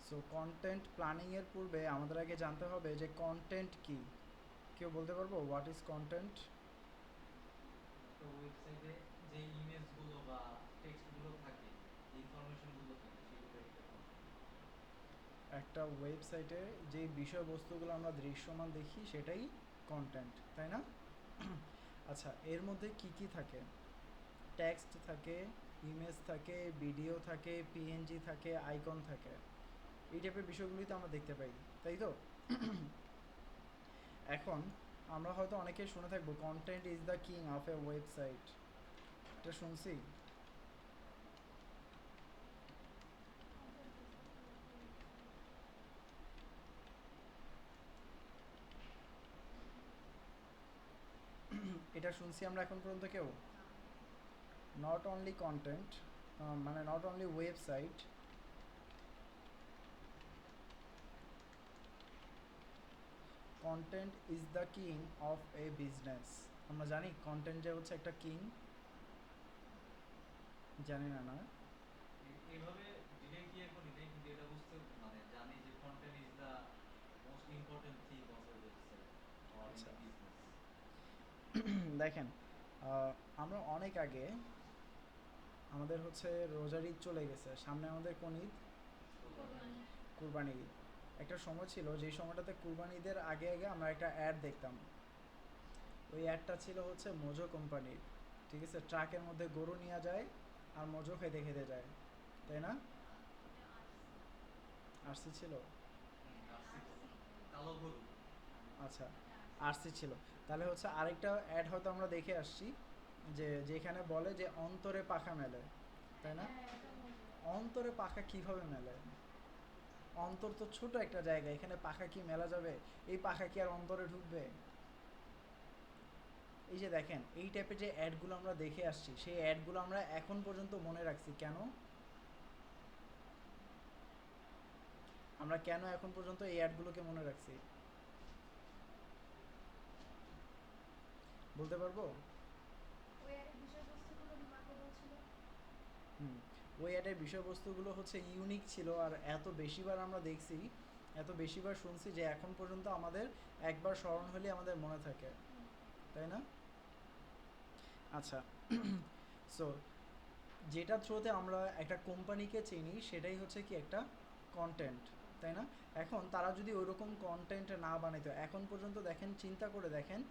So content প্ল্যানিংয়ের পূর্বে আমাদের আগে জানতে হবে যে কন্টেন্ট কি। কেউ বলতে পারবো হোয়াট ইজ কন্টেন্ট? একটা ওয়েবসাইটে যে ইমেজগুলো বা টেক্সটগুলো থাকে, যে ইনফরমেশনগুলো থাকে সেগুলোই একটা কন্টেন্ট। একটা ওয়েবসাইটে যে বিষয়বস্তুগুলো আমরা দৃশ্যমান দেখি সেটাই কন্টেন্ট, তাই না? আচ্ছা, এর মধ্যে কি কি থাকে? টেক্সট থাকে, ইমেজ থাকে, ভিডিও থাকে, পিএনজি থাকে, আইকন থাকে। এই টাইপের বিষয়গুলোই তো আমরা দেখতে পাই, তাই তো? এখন আমরা হয়তো অনেকে শুনে থাকবো content is the king of A website. এটা শুনছি। এটা শুনছি আমরা এখন পর্যন্ত কেউ? নট অনলি কন্টেন্ট, মানে not only website, content is the king of A business. আমরা জানি কন্টেন্ট যে হচ্ছে একটা কিং। জানি না, না? এভাবে ডিরেক্ট গিয়ে করি নাই, কিন্তু এটা বুঝতে মানে জানি যে content is the most important thing of A website or আচ্ছা, এনি বিজনেস। দেখেন, আমরা অনেক আগে আমাদের হচ্ছে রোজার ঈদ চলে গেছে, সামনে আমাদের কোন ঈদ? কোরবানি। কুরবানি ঈদ। একটা সময় ছিল যেই সময়টাতে কুরবানি ঈদের আগে আগে আমরা একটা অ্যাড দেখতাম। ওই অ্যাডটা ছিল হচ্ছে মোজো কোম্পানির। ঠিক আছে, ট্রাকের মধ্যে গরু নিয়ে যায় আর মোজো খেতে খেতে যায়, তাই না? আরসি ছিল। আরসি তো কালো গরু। আচ্ছা, আরসি ছিল। তাহলে হচ্ছে আরেকটা অ্যাড হয়তো আমরা দেখে আসছি, যে যেখানে বলে যে অন্তরে পাখা মেলে, তাই না? অন্তরে পাখা কিভাবে মেলে? অন্তর তো ছোট একটা জায়গা, এখানে পাখা কি মেলা যাবে? এই পাখা কি আর অন্তরে ঢুকবে? এই যে দেখেন, এই টাইপের যে অ্যাডগুলো আমরা দেখে আসছি, সেই অ্যাডগুলো আমরা এখন পর্যন্ত মনে রাখছি কেন? আমরা কেন এখন পর্যন্ত এই অ্যাডগুলোকে মনে রাখছি? বলতে পারবো? হুম, ওই অ্যাডের বিষয়বস্তুগুলো হচ্ছে ইউনিক ছিল, আর এত বেশিবার আমরা দেখছি, এত বেশিবার শুনছি যে এখন পর্যন্ত আমাদের একবার স্মরণ হলে আমাদের মনে থাকে, তাই না? আচ্ছা, সো যেটা থ্রুতে আমরা একটা কোম্পানিকে চিনি সেটাই হচ্ছে কি একটা কন্টেন্ট, তাই না? এখন তারা যদি ওইরকম কন্টেন্ট না বানাইতো, এখন পর্যন্ত দেখেন, চিন্তা করে দেখেন,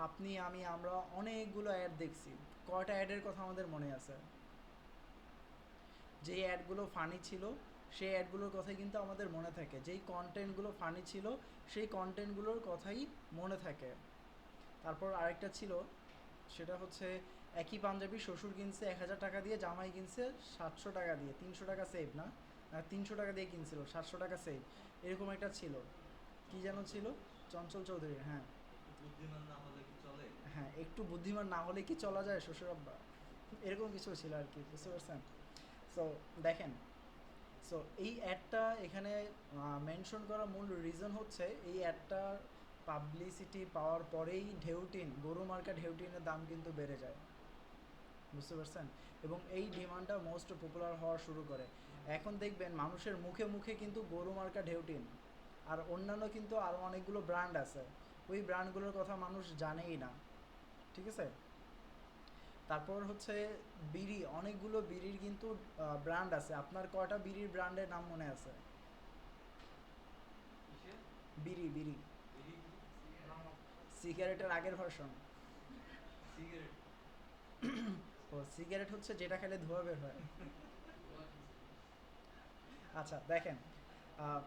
আপনি আমি আমরা অনেকগুলো অ্যাড দেখছি। কয়টা অ্যাডের কথা আমাদের মনে আছে? যেই অ্যাডগুলো ফানি ছিল সেই অ্যাডগুলোর কথাই কিন্তু আমাদের মনে থাকে, যেই কন্টেন্টগুলো ফানি ছিল সেই কন্টেন্টগুলোর কথাই মনে থাকে। তারপর আরেকটা ছিল, সেটা হচ্ছে একই পাঞ্জাবি শ্বশুর কিনছে 1,000 টাকা দিয়ে, জামাই কিনছে 700 টাকা দিয়ে, 300 টাকা সেভ না? 300 টাকা দিয়ে কিনছিল, 700 টাকা সেভ। এরকম একটা ছিল, কি যেন ছিল, চঞ্চল চৌধুরীর, হ্যাঁ। একটু বুদ্ধিমান না হলে কি চলে? হ্যাঁ, একটু বুদ্ধিমান না হলে কি চলা যায় শ্বশুর আব্বা, এরকম কিছু ছিল আর কি, বুঝতে পারছেন? সো দেখেন, সো এই অ্যাডটা এখানে মেনশন করার মূল রিজন হচ্ছে এই অ্যাডটার পাবলিসিটি পাওয়ার পরেই ঢেউটিন, গরু মার্কা ঢেউটিনের দাম কিন্তু বেড়ে যায়, বুঝতে পারছেন? এবং এই ডিমান্ডটা মোস্ট পপুলার হওয়া শুরু করে। এখন দেখবেন মানুষের মুখে মুখে কিন্তু গরু মার্কা ঢেউটিন, আর অন্যান্য কিন্তু আরও অনেকগুলো ব্র্যান্ড আছে, ওই ব্র্যান্ডগুলোর কথা মানুষ জানেই না, ঠিক আছে? তারপর হচ্ছে বিড়ি, অনেকগুলো বিড়ির কিন্তু ব্র্যান্ড আছে। আপনার কয়টা বিড়ির ব্র্যান্ডের নাম মনে আছে? কিসের? বিড়ি, বিড়ি। বিড়ি কি? সিগারেটের আগের ভার্সন। সিগারেট কি? ও, সিগারেট হচ্ছে যেটা খেলে ধোঁয়া বের হয়। আচ্ছা দেখেন, আহ,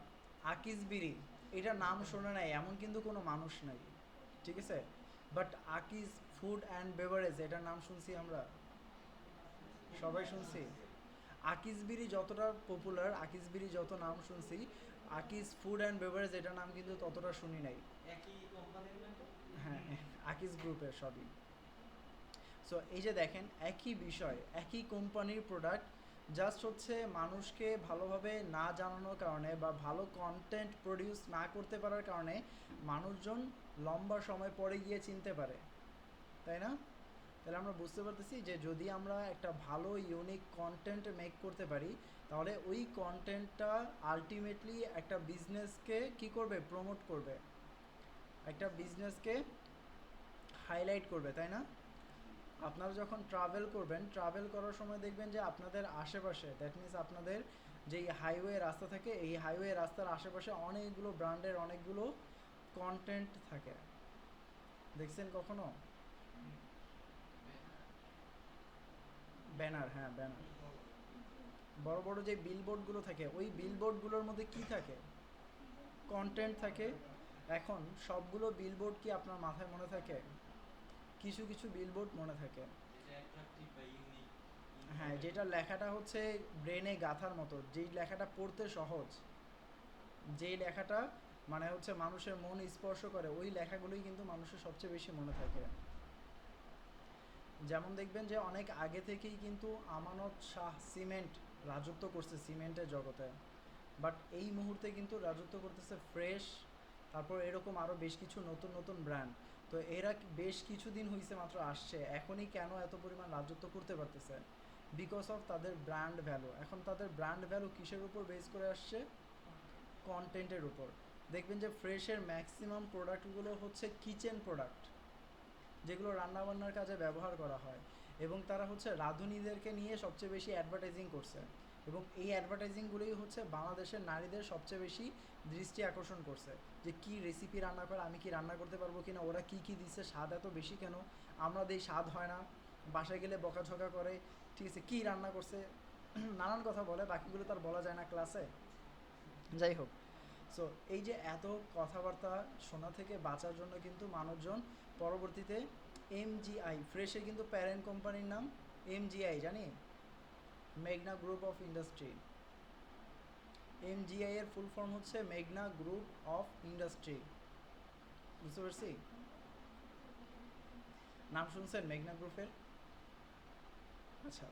আকিস বিড়ি, এটা নাম শোনা নাই এমন কিন্তু কোনো মানুষ নাই, ঠিক আছে? বাট আকিস ফুড অ্যান্ড বেভারেজ, এটার নাম শুনছি আমরা, সবাই শুনছি। আকিস বিড়ি যতটা পপুলার, আকিস বিড়ি যত নাম শুনছি, আকিস ফুড অ্যান্ড বেভারেজ এটার নাম কিন্তু ততটা শুনি নাই। একই কোম্পানির নাকি? হ্যাঁ, আকিস গ্রুপের সবই। সো এই যে দেখেন, একই বিষয়, একই কোম্পানির প্রোডাক্ট, জাস্ট হচ্ছে মানুষকে ভালোভাবে না জানানোর কারণে বা ভালো কন্টেন্ট প্রডিউস না করতে পারার কারণে মানুষজন লম্বা সময় পরে গিয়ে চিনতে পারে, তাই না? তাহলে আমরা বুঝতে পারতেছি যে যদি আমরা একটা ভালো ইউনিক কন্টেন্ট মেক করতে পারি, তাহলে ওই কন্টেন্টটা আলটিমেটলি একটা বিজনেসকে কি করবে, প্রমোট করবে, একটা বিজনেসকে হাইলাইট করবে, তাই না? আপনারা যখন ট্রাভেল করবেন, ট্রাভেল করার সময় দেখবেন যে আপনাদের আশেপাশে, দ্যাট মিনস আপনাদের যেই হাইওয়ে রাস্তা থাকে, এই হাইওয়ে রাস্তার আশেপাশে অনেকগুলো ব্র্যান্ডের অনেকগুলো কন্টেন্ট থাকে। দেখছেন কখনো? ব্যানার, হ্যাঁ ব্যানার। বড় বড় যে বিলবোর্ডগুলো থাকে, ওই বিলবোর্ডগুলোর মধ্যে কি থাকে? কন্টেন্ট থাকে। এখন সবগুলো বিলবোর্ড কি আপনার মাথায় মনে থাকে? কিছু কিছু বিলবোর্ড মনে থাকে। যেটা অ্যাট্রাকটিভ বা ইউনিক, হ্যাঁ, যেটা লেখাটা হচ্ছে ব্রেনে গাঁথার মতো, যেই লেখাটা পড়তে সহজ, যেই লেখাটা মানে হচ্ছে মানুষের মন স্পর্শ করে, ওই লেখাগুলোই কিন্তু মানুষের সবচেয়ে বেশি মনে থাকে। যেমন দেখবেন যে অনেক আগে থেকেই কিন্তু আমানত শাহ সিমেন্ট রাজত্ব করছে সিমেন্টের জগতে, বাট এই মুহূর্তে কিন্তু রাজত্ব করতেছে ফ্রেশ, তারপর এরকম আরও বেশ কিছু নতুন নতুন ব্র্যান্ড। তো এরা বেশ কিছুদিন হয়েছে মাত্র আসছে, এখনই কেন এত পরিমাণ রাজত্ব করতে পারতেছে? বিকজ অফ তাদের ব্র্যান্ড ভ্যালু। এখন তাদের ব্র্যান্ড ভ্যালু কিসের উপর বেস করে আসছে? কন্টেন্টের উপর। দেখবেন যে ফ্রেশের ম্যাক্সিমাম প্রোডাক্টগুলো হচ্ছে কিচেন প্রোডাক্ট, যেগুলো রান্নাবান্নার কাজে ব্যবহার করা হয়, এবং তারা হচ্ছে রাঁধুনিদেরকে নিয়ে সবচেয়ে বেশি অ্যাডভার্টাইজিং করছে, এবং এই অ্যাডভার্টাইজিংগুলোই হচ্ছে বাংলাদেশের নারীদের সবচেয়ে বেশি দৃষ্টি আকর্ষণ করছে, যে কি রেসিপি রান্না করে, আমি কি রান্না করতে পারবো কিনা, ওরা কি কি দিচ্ছে, স্বাদ এত বেশি কেন, আমরা দেই স্বাদ হয় না, বাসায় গেলে বকাঝকা করে, ঠিক আছে কী রান্না করছে, নানান কথা বলে, বাকিগুলো তার বলা যায় না ক্লাসে। যাই হোক, সো এই যে এত কথাবার্তা শোনা থেকে বাঁচার জন্য কিন্তু মানুষজন পরবর্তীতে এমজিআই, ফ্রেশের কিন্তু প্যারেন্ট কোম্পানির নাম এমজিআই, জানি, মেঘনা গ্রুপ অফ ইন্ডাস্ট্রি। এমজিআই এর ফুল ফর্ম হচ্ছে মেঘনা গ্রুপ অফ ইন্ডাস্ট্রি। বুঝতে পারছি? নাম শুনছেন মেঘনা গ্রুপের? আচ্ছা,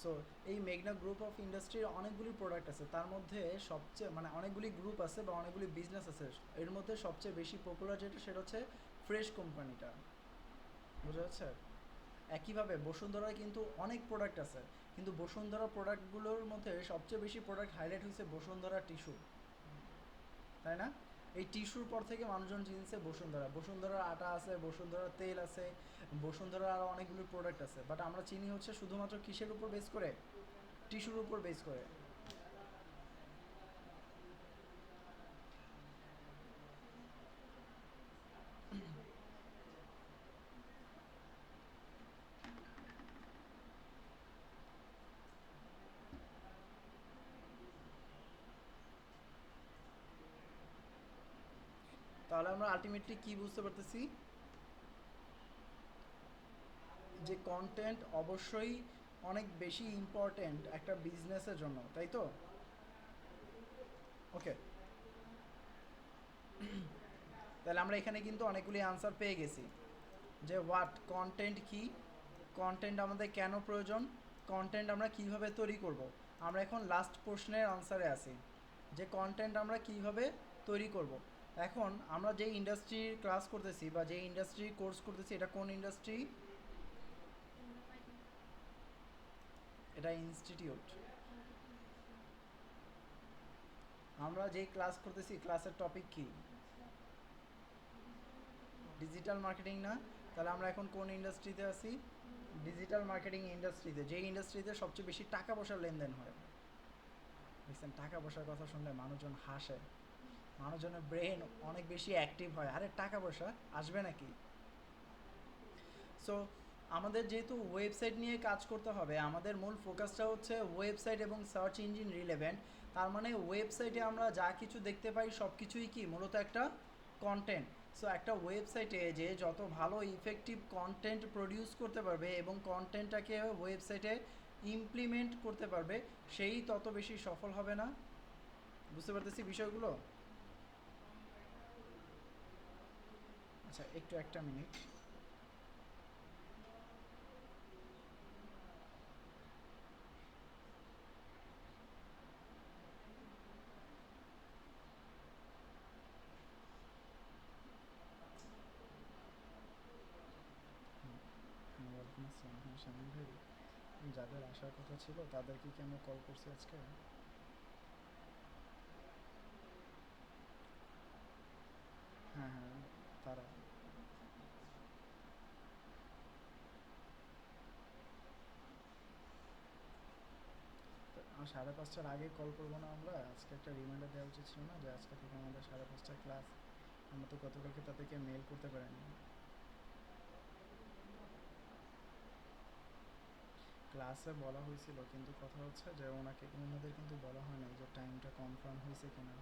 সো এই মেঘনা গ্রুপ অফ ইন্ডাস্ট্রির অনেকগুলি প্রোডাক্ট আছে, তার মধ্যে সবচেয়ে মানে অনেকগুলি গ্রুপ আছে বা অনেকগুলি বিজনেস আছে, এর মধ্যে সবচেয়ে বেশি পপুলার যেটা সেটা হচ্ছে ফ্রেশ কোম্পানিটা। বোঝা যাচ্ছে? একইভাবে বসুন্ধরায় কিন্তু অনেক প্রোডাক্ট আছে, কিন্তু বসুন্ধরা প্রোডাক্টগুলোর মধ্যে সবচেয়ে বেশি প্রোডাক্ট হাইলাইট হয়েছে বসুন্ধরা টিস্যু, তাই না? এই টিস্যুর পর থেকে মানুষজন চিনছে বসুন্ধরা, বসুন্ধরার আটা আছে, বসুন্ধরার তেল আছে, বসুন্ধরার আরও অনেকগুলো প্রোডাক্ট আছে, বাট আমরা চিনি হচ্ছে শুধুমাত্র কিসের উপর বেস করে? টিস্যুর উপর বেস করে। তাহলে আমরা আলটিমেটলি কি বুঝতে পারতেছি? যে কন্টেন্ট অবশ্যই অনেক বেশি ইম্পর্ট্যান্ট একটা বিজনেসের জন্য, তাই তো? ওকে, তাহলে আমরা এখানে কিন্তু অনেকগুলি আনসার পেয়ে গেছি, যে হোয়াট কন্টেন্ট কি, কন্টেন্ট আমাদের কেন প্রয়োজন, কন্টেন্ট আমরা কিভাবে তৈরি করব। আমরা এখন লাস্ট প্রশ্নের আনসারে আছি, যে কন্টেন্ট আমরা কিভাবে তৈরি করব। এখন আমরা যে ইন্ডাস্ট্রির ক্লাস করতেছি বা যে ইন্ডাস্ট্রির কোর্স করতেছি, এটা কোন ইন্ডাস্ট্রি? এটা ইনস্টিটিউট। আমরা যেই ক্লাস করতেছি, ক্লাসের টপিক কি? ডিজিটাল মার্কেটিং না? তাহলে আমরা এখন কোন ইন্ডাস্ট্রিতে আছি? ডিজিটাল মার্কেটিং ইন্ডাস্ট্রিতে, যেই ইন্ডাস্ট্রিতে সবচেয়ে বেশি টাকা পয়সার লেনদেন হয়। দেখছেন, টাকা পয়সার কথা শুনলে মানুষজন হাসে, মানুষজনের ব্রেন অনেক বেশি অ্যাক্টিভ হয়, আরে টাকা পয়সা আসবে নাকি? সো আমাদের যেহেতু ওয়েবসাইট নিয়ে কাজ করতে হবে, আমাদের মূল ফোকাসটা হচ্ছে ওয়েবসাইট এবং সার্চ ইঞ্জিন রিলেভেন্ট। তার মানে ওয়েবসাইটে আমরা যা কিছু দেখতে পাই সব কিছুই কি মূলত একটা কন্টেন্ট। সো একটা ওয়েবসাইটে যে যত ভালো ইফেক্টিভ কন্টেন্ট প্রডিউস করতে পারবে এবং কন্টেন্টটাকে ওয়েবসাইটে ইমপ্লিমেন্ট করতে পারবে, সেই তত বেশি সফল হবে না? বুঝতে পারতেছি বিষয়গুলো? আচ্ছা, একটু একটা মিনিট। ওয়ালাইকুম আসসালাম। হ্যাঁ শামীম ভাই, যাদের আসার কথা ছিল তাদেরকে কি আমরা কল করছি আজকে? 5:30টার আগে কল করবো না আমরা? আজকে একটা রিমাইন্ডার দেওয়া উচিত ছিল না যে আজকে থেকে আমাদের 5:30টায় ক্লাস? আমরা তো গতকালকে তাদেরকে মেল করতে পারিনি। ক্লাসে বলা হয়েছিল, কিন্তু কথা হচ্ছে যে ওনাদের কিন্তু বলা হয় না যে টাইমটা কনফার্ম হয়েছে কিনা।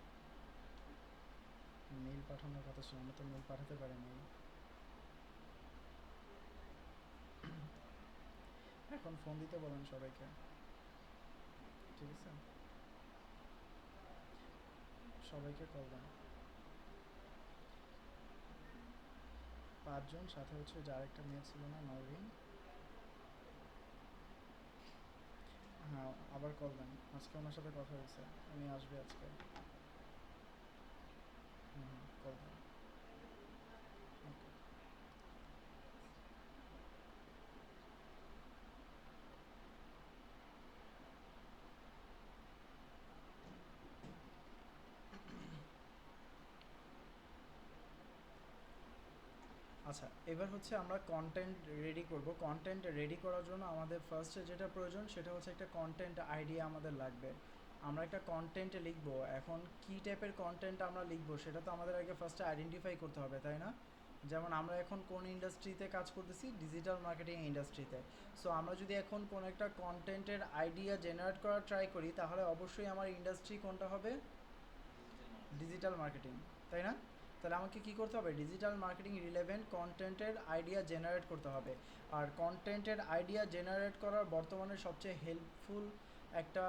মেল পাঠানোর কথা ছিল, আমরা তো মেল পাঠাতে পারিনি। এখন ফোন দিতে বলেন সবাইকে, ঠিক আছে? সবাইকে কল দেন। 5 জন, সাথে হচ্ছে যে আরেকটা মেয়ে ছিল না, নওরিন। হ্যাঁ, আবার কল দেন। আজকে ওনার সাথে কথা হয়েছে, উনি আসবে আজকে। হুম, কল দেন। Okay. আচ্ছা, এবার হচ্ছে আমরা কন্টেন্ট রেডি করব। কন্টেন্ট রেডি করার জন্য আমাদের ফার্স্টে যেটা প্রয়োজন সেটা হচ্ছে একটা কন্টেন্ট আইডিয়া আমাদের লাগবে। আমরা একটা কন্টেন্ট লিখব, এখন কী টাইপের কন্টেন্ট আমরা লিখব সেটা তো আমাদের আগে ফার্স্টে আইডেন্টিফাই করতে হবে, তাই না? যেমন আমরা এখন কোন ইন্ডাস্ট্রিতে কাজ করতেছি? ডিজিটাল মার্কেটিং ইন্ডাস্ট্রিতে। সো আমরা যদি এখন কোন একটা কন্টেন্টের আইডিয়া জেনারেট করার ট্রাই করি, তাহলে অবশ্যই আমার ইন্ডাস্ট্রি কোনটা হবে? Digital marketing. ডিজিটাল মার্কেটিং, তাই না? তাহলে আমাকে কি করতে হবে? ডিজিটাল মার্কেটিং রিলেভেন্ট কন্টেন্টের আইডিয়া জেনারেট করতে হবে। আর কন্টেন্টের আইডিয়া জেনারেট করার বর্তমানে সবচেয়ে হেল্পফুল একটা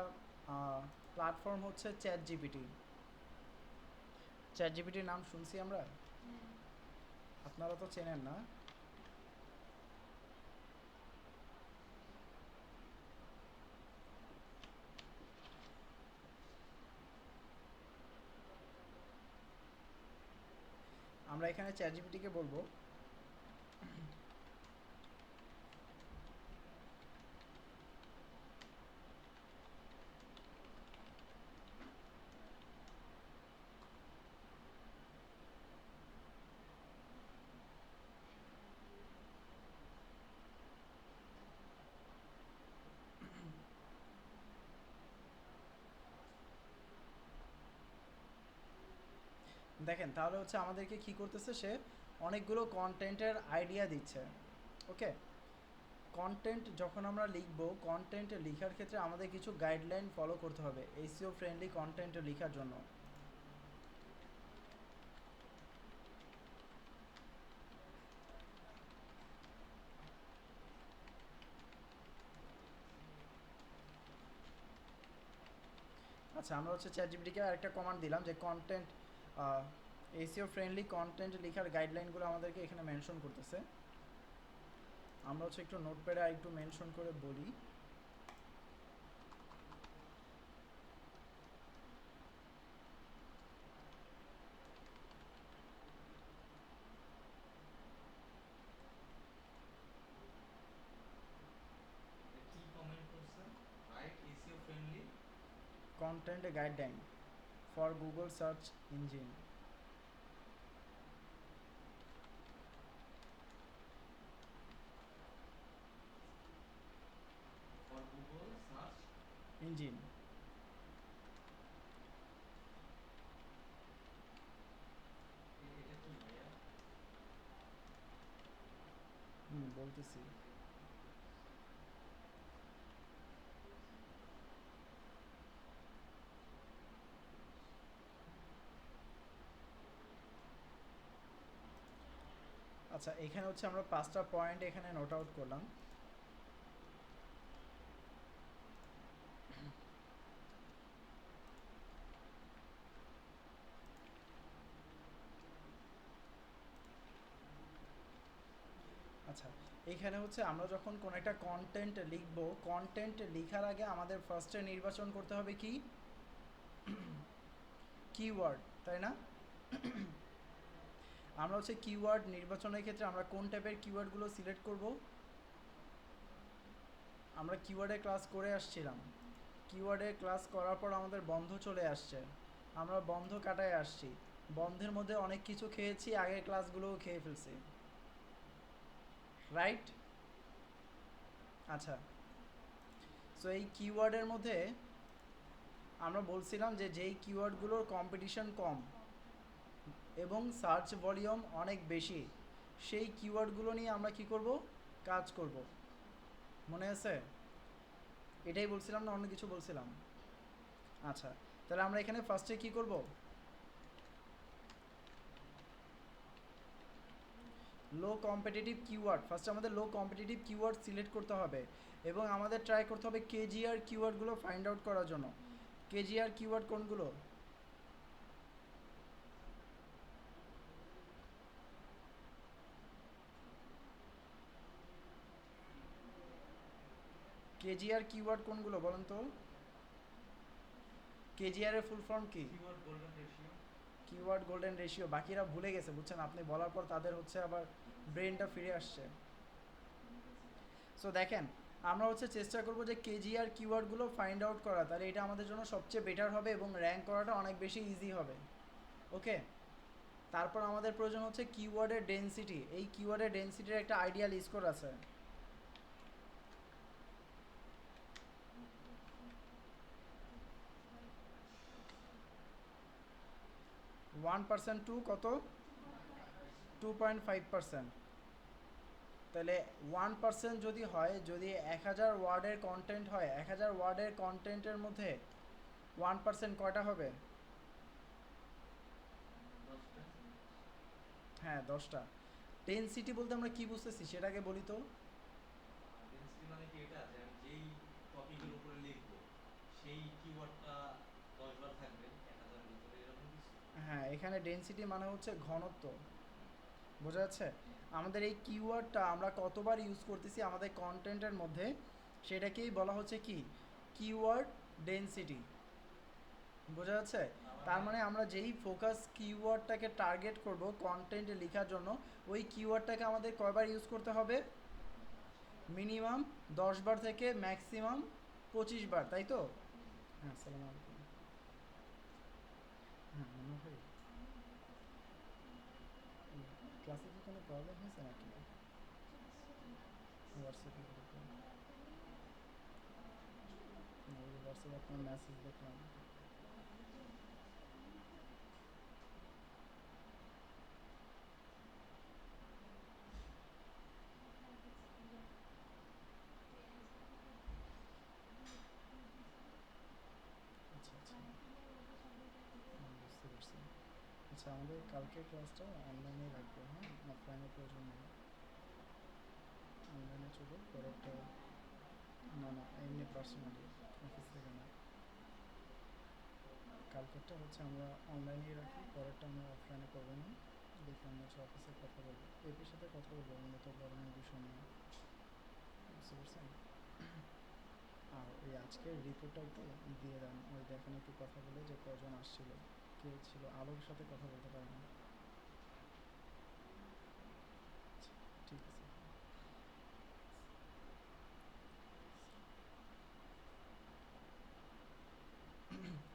প্ল্যাটফর্ম হচ্ছে চ্যাট জিপিটি। চ্যাট জিপিটির নাম শুনছি আমরা, আপনারা তো চেনেন না? আমরা এখানে চ্যাট জিপিটিকে বলবো দেখেন, তাহলে হচ্ছে আমাদেরকে কি করতেছে সে? অনেকগুলো কন্টেন্টের আইডিয়া দিচ্ছে। ওকে, কন্টেন্ট যখন আমরা লিখবো, কন্টেন্ট লেখার ক্ষেত্রে আমাদের কিছু গাইডলাইন ফলো করতে হবে এসইও ফ্রেন্ডলি কন্টেন্ট লেখার জন্য। আচ্ছা, আমরা হচ্ছে চ্যাট জিপিটিকে আরেকটা কমান্ড দিলাম যে কন্টেন্ট এসইও ফ্রেন্ডলি কন্টেন্ট লেখার গাইডলাইনগুলো আমাদেরকে এখানে মেনশন করতেছে। আমরা হচ্ছে একটু নোটপ্যাডে আর একটু মেনশন করে বলি। কি কমেন্ট করছেন? Right SEO friendly content guideline for Google search engine. For Google search engine. এটা কি ভাইয়া? হুম, বলতেছি। আচ্ছা, এখানে হচ্ছে আমরা 5টা পয়েন্ট এখানে নোট আউট করলাম। আচ্ছা, এইখানে হচ্ছে আমরা যখন কোনো একটা কন্টেন্ট লিখব, কন্টেন্ট লেখার আগে আমাদের ফার্স্টে নির্বাচন করতে হবে কি? কিওয়ার্ড, তাই না? আমরা হচ্ছে কিওয়ার্ড নির্বাচনের ক্ষেত্রে আমরা কোন টাইপের কিওয়ার্ডগুলো সিলেক্ট করব? আমরা কিওয়ার্ডের ক্লাস করে আসছিলাম। কিওয়ার্ডের ক্লাস করার পর আমাদের বন্ধ চলে আসছে, আমরা বন্ধ কাটায় আসছি। বন্ধের মধ্যে অনেক কিছু খেয়েছি, আগের ক্লাসগুলোও খেয়ে ফেলছি, রাইট? আচ্ছা, সো এই কিওয়ার্ডের মধ্যে আমরা বলছিলাম যে যেই কিওয়ার্ডগুলোর কম্পিটিশন কম এবং সার্চ ভলিউম অনেক বেশি, সেই কিওয়ার্ডগুলো নিয়ে আমরা কি করব, কাজ করব। মনে আছে? এটাই বলছিলাম না অন্য কিছু বলছিলাম? আচ্ছা, তাহলে আমরা এখানে ফার্স্টে কি করব, লো কম্পিটিটিভ কিওয়ার্ড, ফার্স্টে আমাদের লো কম্পিটিটিভ কিওয়ার্ড সিলেক্ট করতে হবে এবং আমাদের ট্রাই করতে হবে কেজিআর কিওয়ার্ডগুলো ফাইন্ড আউট করার জন্য। কেজিআর কিওয়ার্ড কোনগুলো? কেজিআর কিওয়ার্ড কোনগুলো বলেন তো? কেজিআর এর ফুল ফর্ম কি? Keyword golden ratio. Keyword golden ratio. বাকিরা ভুলে গেছে বুঝছেন, আপনি বলার পর তাদের হচ্ছে আবার ব্রেনটা ফিরে আসছে। সো দেখেন, আমরা হচ্ছে চেষ্টা করব যে কেজিআর কিওয়ার্ডগুলো ফাইন্ড আউট করা, তাহলে এটা আমাদের জন্য সবচেয়ে বেটার হবে এবং র্যাঙ্ক করাটা অনেক বেশি ইজি হবে। ওকে, তারপর আমাদের প্রয়োজন হচ্ছে কিওয়ার্ডের ডেনসিটি। এই কিওয়ার্ডের ডেনসিটির একটা আইডিয়াল স্কোর আছে। 1% টু কত? 2.5%। তাহলে 1% যদি হয়, যদি 1000 ওয়ার্ডের কন্টেন্ট হয়, 1000 ওয়ার্ডের কন্টেন্টের মধ্যে 1% কয়টা হবে? 10টা। হ্যাঁ, 10টা। ডেনসিটি বলতে আমরা কি বুঝতেছি সেটাকে বলি তো। ডেন্সিটি মানে কি এটা, যে আমি যেই টপিকের উপরে লিখবো সেই কিওয়ার্ডটা 10 বার থাকবে 1000 এর ভিতরে, এরকম কিছু? হ্যাঁ, এখানে ডেনসিটি মানে হচ্ছে ঘনত্ব, বোঝা যাচ্ছে? আমাদের এই কিওয়ার্ডটা আমরা কতবার ইউজ করতেছি আমাদের কন্টেন্টের মধ্যে, সেটাকেই বলা হচ্ছে কি, কিওয়ার্ড ডেনসিটি। বোঝা যাচ্ছে? তার মানে আমরা যেই ফোকাস কিওয়ার্ডটাকে টার্গেট করব কন্টেন্টে লেখার জন্য, ওই কিওয়ার্ডটাকে আমাদের কয়বার ইউজ করতে হবে? মিনিমাম 10 বার থেকে ম্যাক্সিমাম 25 বার, তাই তো? হ্যাঁ, আসসালামু আলাইকুম। হ্যাঁ, মনে হয় ক্লাসে কি কোনো প্রবলেম হয়েছে নাকি? হোয়াটসঅ্যাপে দেখলাম, হোয়াটসঅ্যাপে আপনার মেসেজ দেখলাম। আচ্ছা আচ্ছা, বুঝতে পারছি। আচ্ছা, আমাদের কালকের ক্লাসটা অনলাইনেই রাখবো, হ্যাঁ, অফলাইনের প্রয়োজন নেই। অনলাইনে চলো, পরেরটা না না এমনি পার্সোনালি, অফিস থেকে না। কালকেরটা হচ্ছে আমরা অনলাইনেই রাখি, পরেরটা আমরা অফলাইনে করবো না। দেখে আমরা হচ্ছে অফিসে কথা বলবো, এপির সাথে কথা বলবো মূলত গরমের বিষয় নিয়ে, বুঝতে পারছেন? আর ওই আজকের রিপোর্টটা দিয়ে দেন, ওই দেখেন একটু কথা বলে যে কজন আসছিল, কে ছিল, আলোর সাথে কথা বলতে পারে না। আচ্ছা, ঠিক আছে।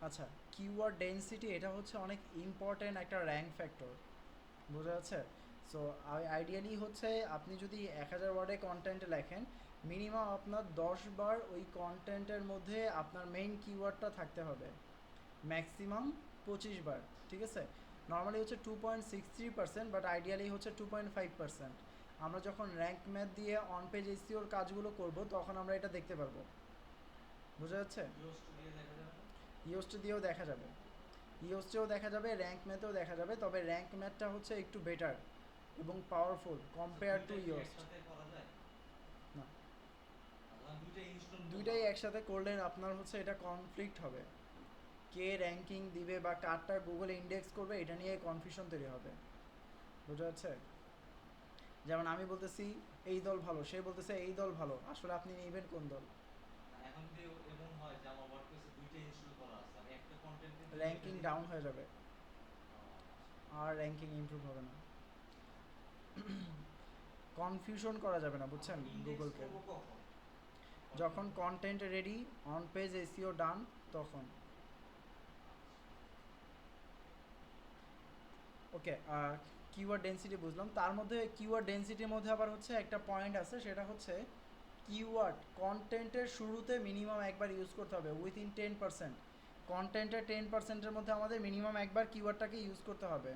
আচ্ছা, কিওয়ার্ড ডেনসিটি এটা হচ্ছে অনেক ইম্পর্ট্যান্ট একটা র্যাঙ্ক ফ্যাক্টর, বোঝা যাচ্ছে? সো আইডিয়ালি হচ্ছে আপনি যদি 1000 ওয়ার্ডে কন্টেন্ট লেখেন, মিনিমাম আপনার 10 বার ওই কন্টেন্টের মধ্যে আপনার মেইন কিওয়ার্ডটা থাকতে হবে, ম্যাক্সিমাম 25 বার, ঠিক আছে? নর্মালি হচ্ছে 2.63%, বাট আইডিয়ালি হচ্ছে 2.5%। আমরা যখন র্যাঙ্ক ম্যাথ দিয়ে অন পেজ এসইওর কাজগুলো করব তখন আমরা এটা দেখতে পারবো, বোঝা যাচ্ছে? ইউএসটি দিয়ে দেখা যাবে। ইওস্ট দিয়েও দেখা যাবে, ইওস্টেও দেখা যাবে, র্যাঙ্ক ম্যাথেও দেখা যাবে, তবে র্যাঙ্ক ম্যাথটা হচ্ছে একটু বেটার এবং পাওয়ারফুল কম্পেয়ার টু দুইটা কি ইওস্ট। একসাথে করা যায়? না, আচ্ছা, দুইটা ইনস্টল দুইটাই একসাথে করলে আপনার হচ্ছে এটা কনফ্লিক্ট হবে, কে র্যাঙ্কিং দিবে বা কারটা গুগলে ইন্ডেক্স করবে এটা নিয়ে কনফিউশন তৈরি হবে, বোঝা যাচ্ছে? যেমন আমি বলতেছি এই দল ভালো, সে বলতেছে এই দল ভালো, আসলে আপনি নেবেন কোন দল? এখন যদি এমন হয় যে আমার ওয়ার্ডপ্রেসে দুইটা ইনস্টল করা আছে, আমি একটা কন্টেন্টে দুইটা র্যাঙ্কিং দিই। ডাউন হয়ে যাবে, আর র্যাঙ্কিং ইমপ্রুভ হবে না, কনফিউশন করা যাবে না, বুঝছেন? ইনডেক্স গুগলকে করব কখন? যখন content ready, on page SEO done, তখন। ওকে, কিওয়ার্ড ডেনসিটি বুঝলাম। তার মধ্যে কিওয়ার্ড ডেনসিটির মধ্যে আবার হচ্ছে একটা পয়েন্ট আছে, সেটা হচ্ছে কিওয়ার্ড কন্টেন্টের শুরুতে মিনিমাম একবার ইউজ করতে হবে উইথিন 10%। কন্টেন্টের 10%-এর মধ্যে আমাদের মিনিমাম একবার কিওয়ার্ডটাকে ইউজ করতে হবে।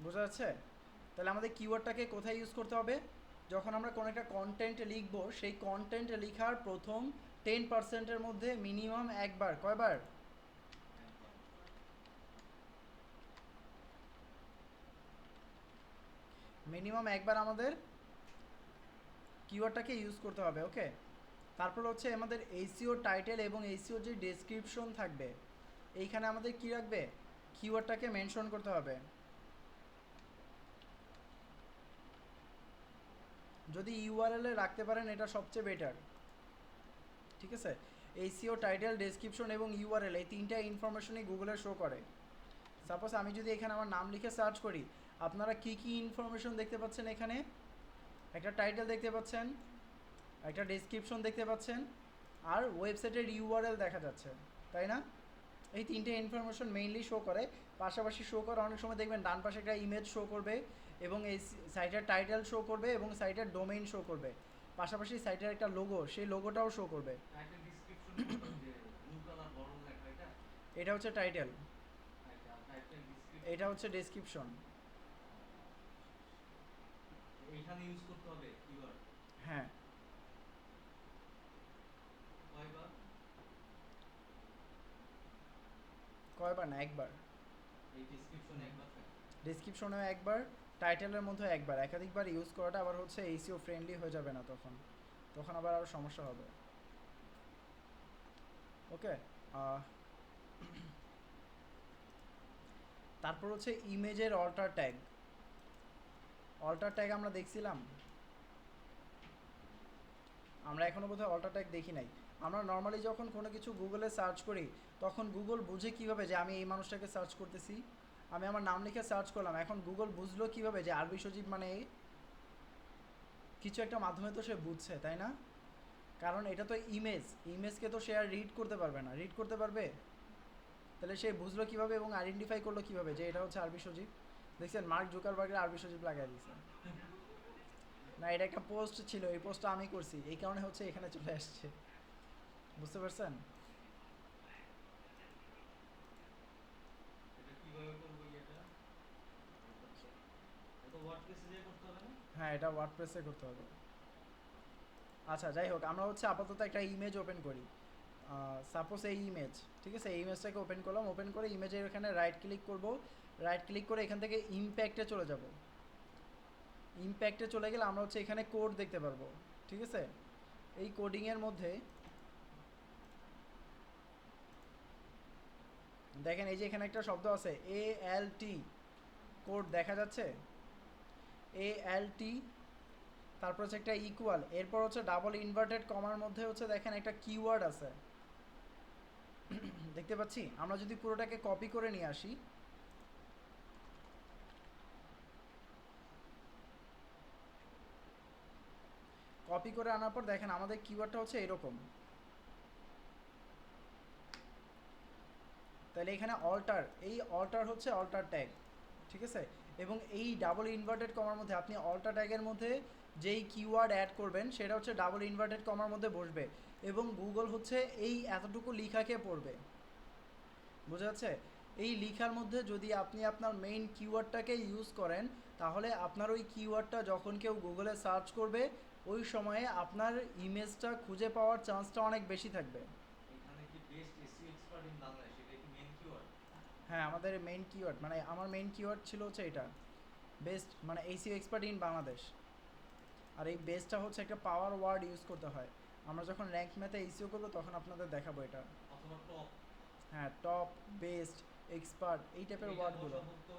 বোঝা যাচ্ছে? তাহলে আমাদের কিওয়ার্ডটাকে কোথায় ইউজ করতে হবে? যখন আমরা কোনো একটা কন্টেন্ট লিখবো, সেই কন্টেন্ট লেখার প্রথম 10%-এর মধ্যে মিনিমাম একবার, কয়বার? একবার। মিনিমাম একবার আমাদের কিওয়ার্ডটাকে ইউজ করতে হবে, ওকে? তারপর হচ্ছে আমাদের এইসিও টাইটেল এবং এইসিও যে ডেসক্রিপশন থাকবে, এইখানে আমাদের কি রাখবে? কিওয়ার্ডটাকে মেনশন করতে হবে। যদি ইউআরএল এ রাখতে পারেন এটা সবচেয়ে বেটার, ঠিক আছে? এইসিও টাইটেল, ডেসক্রিপশন এবং ইউআরএল এই তিনটা ইনফরমেশনই গুগলে শো করে। সাপোজ আমি যদি এখানে আমার নাম লিখে সার্চ করি, আপনারা কি কি ইনফরমেশন দেখতে পাচ্ছেন এখানে? একটা টাইটেল দেখতে পাচ্ছেন, একটা ডেসক্রিপশন দেখতে পাচ্ছেন, আর ওয়েবসাইটের ইউআরএল দেখা যাচ্ছে, তাই না? এই তিনটে ইনফরমেশন মেইনলি শো করে। পাশাপাশি শো করে অনেক সময় দেখবেন ডান পাশে একটা ইমেজ শো করবে এবং এই সাইটের টাইটেল শো করবে এবং সাইটের ডোমেইন শো করবে। পাশাপাশি সাইটের একটা লোগো, সেই লোগোটাও শো করবে। টাইটেল ডিসক্রিপশন কোনটা? যে ব্লু কালার বড় লেখা এটা? এটা হচ্ছে টাইটেল, টাইটেল ডিসক্রিপশন। এটা হচ্ছে ডেসক্রিপশন। এইখানে ইউজ করতে হবে কিওয়ার্ড হ্যাঁ, কয়বার? কয়বার না, একবার। এই ডিসক্রিপশনে একবার থাকে। ডেসক্রিপশনেও একবার, টাইটেলের মধ্যে একবার। একাধিকবার ইউজ করাটা আবার হচ্ছে এইসিও ফ্রেন্ডলি হয়ে যাবে না, তখন তখন আবার আরও সমস্যা হবে, ওকে? তারপর হচ্ছে ইমেজের অল্টার ট্যাগ। অল্টার ট্যাগ আমরা দেখছিলাম, আমরা এখনও বোধহয় অল্টার ট্যাগ দেখি নাই। আমরা নর্মালি যখন কোনো কিছু গুগলে সার্চ করি, তখন গুগল বুঝে কীভাবে যে আমি এই মানুষটাকে সার্চ করতেছি? আমি আমার নাম লিখে সার্চ করলাম, এখন গুগল বুঝলো কীভাবে যে আরবি সজীব মানে কিছু একটা মাধ্যমে তো সে বুঝছে, তাই না? কারণ এটা তো ইমেজ, ইমেজকে তো সে আর রিড করতে পারবে না। রিড করতে পারবে? তাহলে সে বুঝলো কীভাবে এবং আইডেন্টিফাই করলো কীভাবে যে এটা হচ্ছে আরবি সজীব? দেখছেন, মার্ক জুকারবার্গের আরবি সজীব লাগাই দিয়েছে। না, এটা একটা পোস্ট ছিল, এই পোস্টটা আমি করছি, এই কারণে হচ্ছে এখানে চলে আসছে। বুঝতে পারছেন? এটা কিভাবে করব এটা? এটা ওয়ার্ডপ্রেসে যে করতে হবে না? হ্যাঁ, এটা ওয়ার্ডপ্রেসে করতে হবে। আচ্ছা, যাই হোক, আমরা হচ্ছে আপাতত একটা ইমেজ ওপেন করি। সাপোজ এই ইমেজ, ঠিক আছে? এই ইমেজটাকে ওপেন করলাম, ওপেন করে ইমেজের এখানে রাইট ক্লিক করব। রাইট ক্লিক করে এখান থেকে ইমপ্যাক্টে চলে যাব। ইমপ্যাক্টে চলে গেলে আমরা হচ্ছে এখানে কোড দেখতে পারবো, ঠিক আছে? এই কোডিংয়ের মধ্যে দেখেন, এই যে এখানে একটা শব্দ আছে ALT, কোড দেখা যাচ্ছে ALT, তারপর হচ্ছে একটা ইকুয়াল, এরপর হচ্ছে ডাবল ইনভার্টেড কমার মধ্যে হচ্ছে দেখেন একটা কিওয়ার্ড আছে, দেখতে পাচ্ছি। আমরা যদি পুরোটাকে কপি করে নিয়ে আসি, কপি করে আনার পর দেখেন আমাদের কিওয়ার্ডটা হচ্ছে এরকম। তাহলে এখানে অল্টার, এই অল্টার হচ্ছে অল্টার ট্যাগ, ঠিক আছে? এবং এই ডাবল ইনভার্টেড কমার মধ্যে আপনি অল্টার ট্যাগের মধ্যে যেই কিওয়ার্ড অ্যাড করবেন সেটা হচ্ছে ডাবল ইনভার্টেড কমার মধ্যে বসবে এবং গুগল হচ্ছে এই এতটুকু লেখাকে পড়বে। বোঝা যাচ্ছে? এই লেখার মধ্যে যদি আপনি আপনার মেইন কিওয়ার্ডটাকে ইউজ করেন, তাহলে আপনার ওই কিওয়ার্ডটা যখন কেউ গুগলে সার্চ করবে, ওই সময়ে আপনার ইমেজটা খুঁজে পাওয়ার চান্সটা অনেক বেশি থাকবে। এখানে কি best SEO expert in Bangladesh এটা কি মেইন কিওয়ার্ড? হ্যাঁ, আমাদের মেইন কিওয়ার্ড মানে আমার মেইন কিওয়ার্ড ছিল হচ্ছে এটা, বেস্ট মানে এসইও এক্সপার্ট ইন বাংলাদেশ। আর এই বেস্টটা হচ্ছে একটা পাওয়ার ওয়ার্ড ইউজ করতে হয়। আমরা যখন র্যাঙ্ক ম্যাথে এসইও করবো তখন আপনাদের দেখাবো এটা। অথবা টপ? হ্যাঁ, টপ, বেস্ট, এক্সপার্ট, এই টাইপের এটা ওয়ার্ডগুলো। বসাবো তো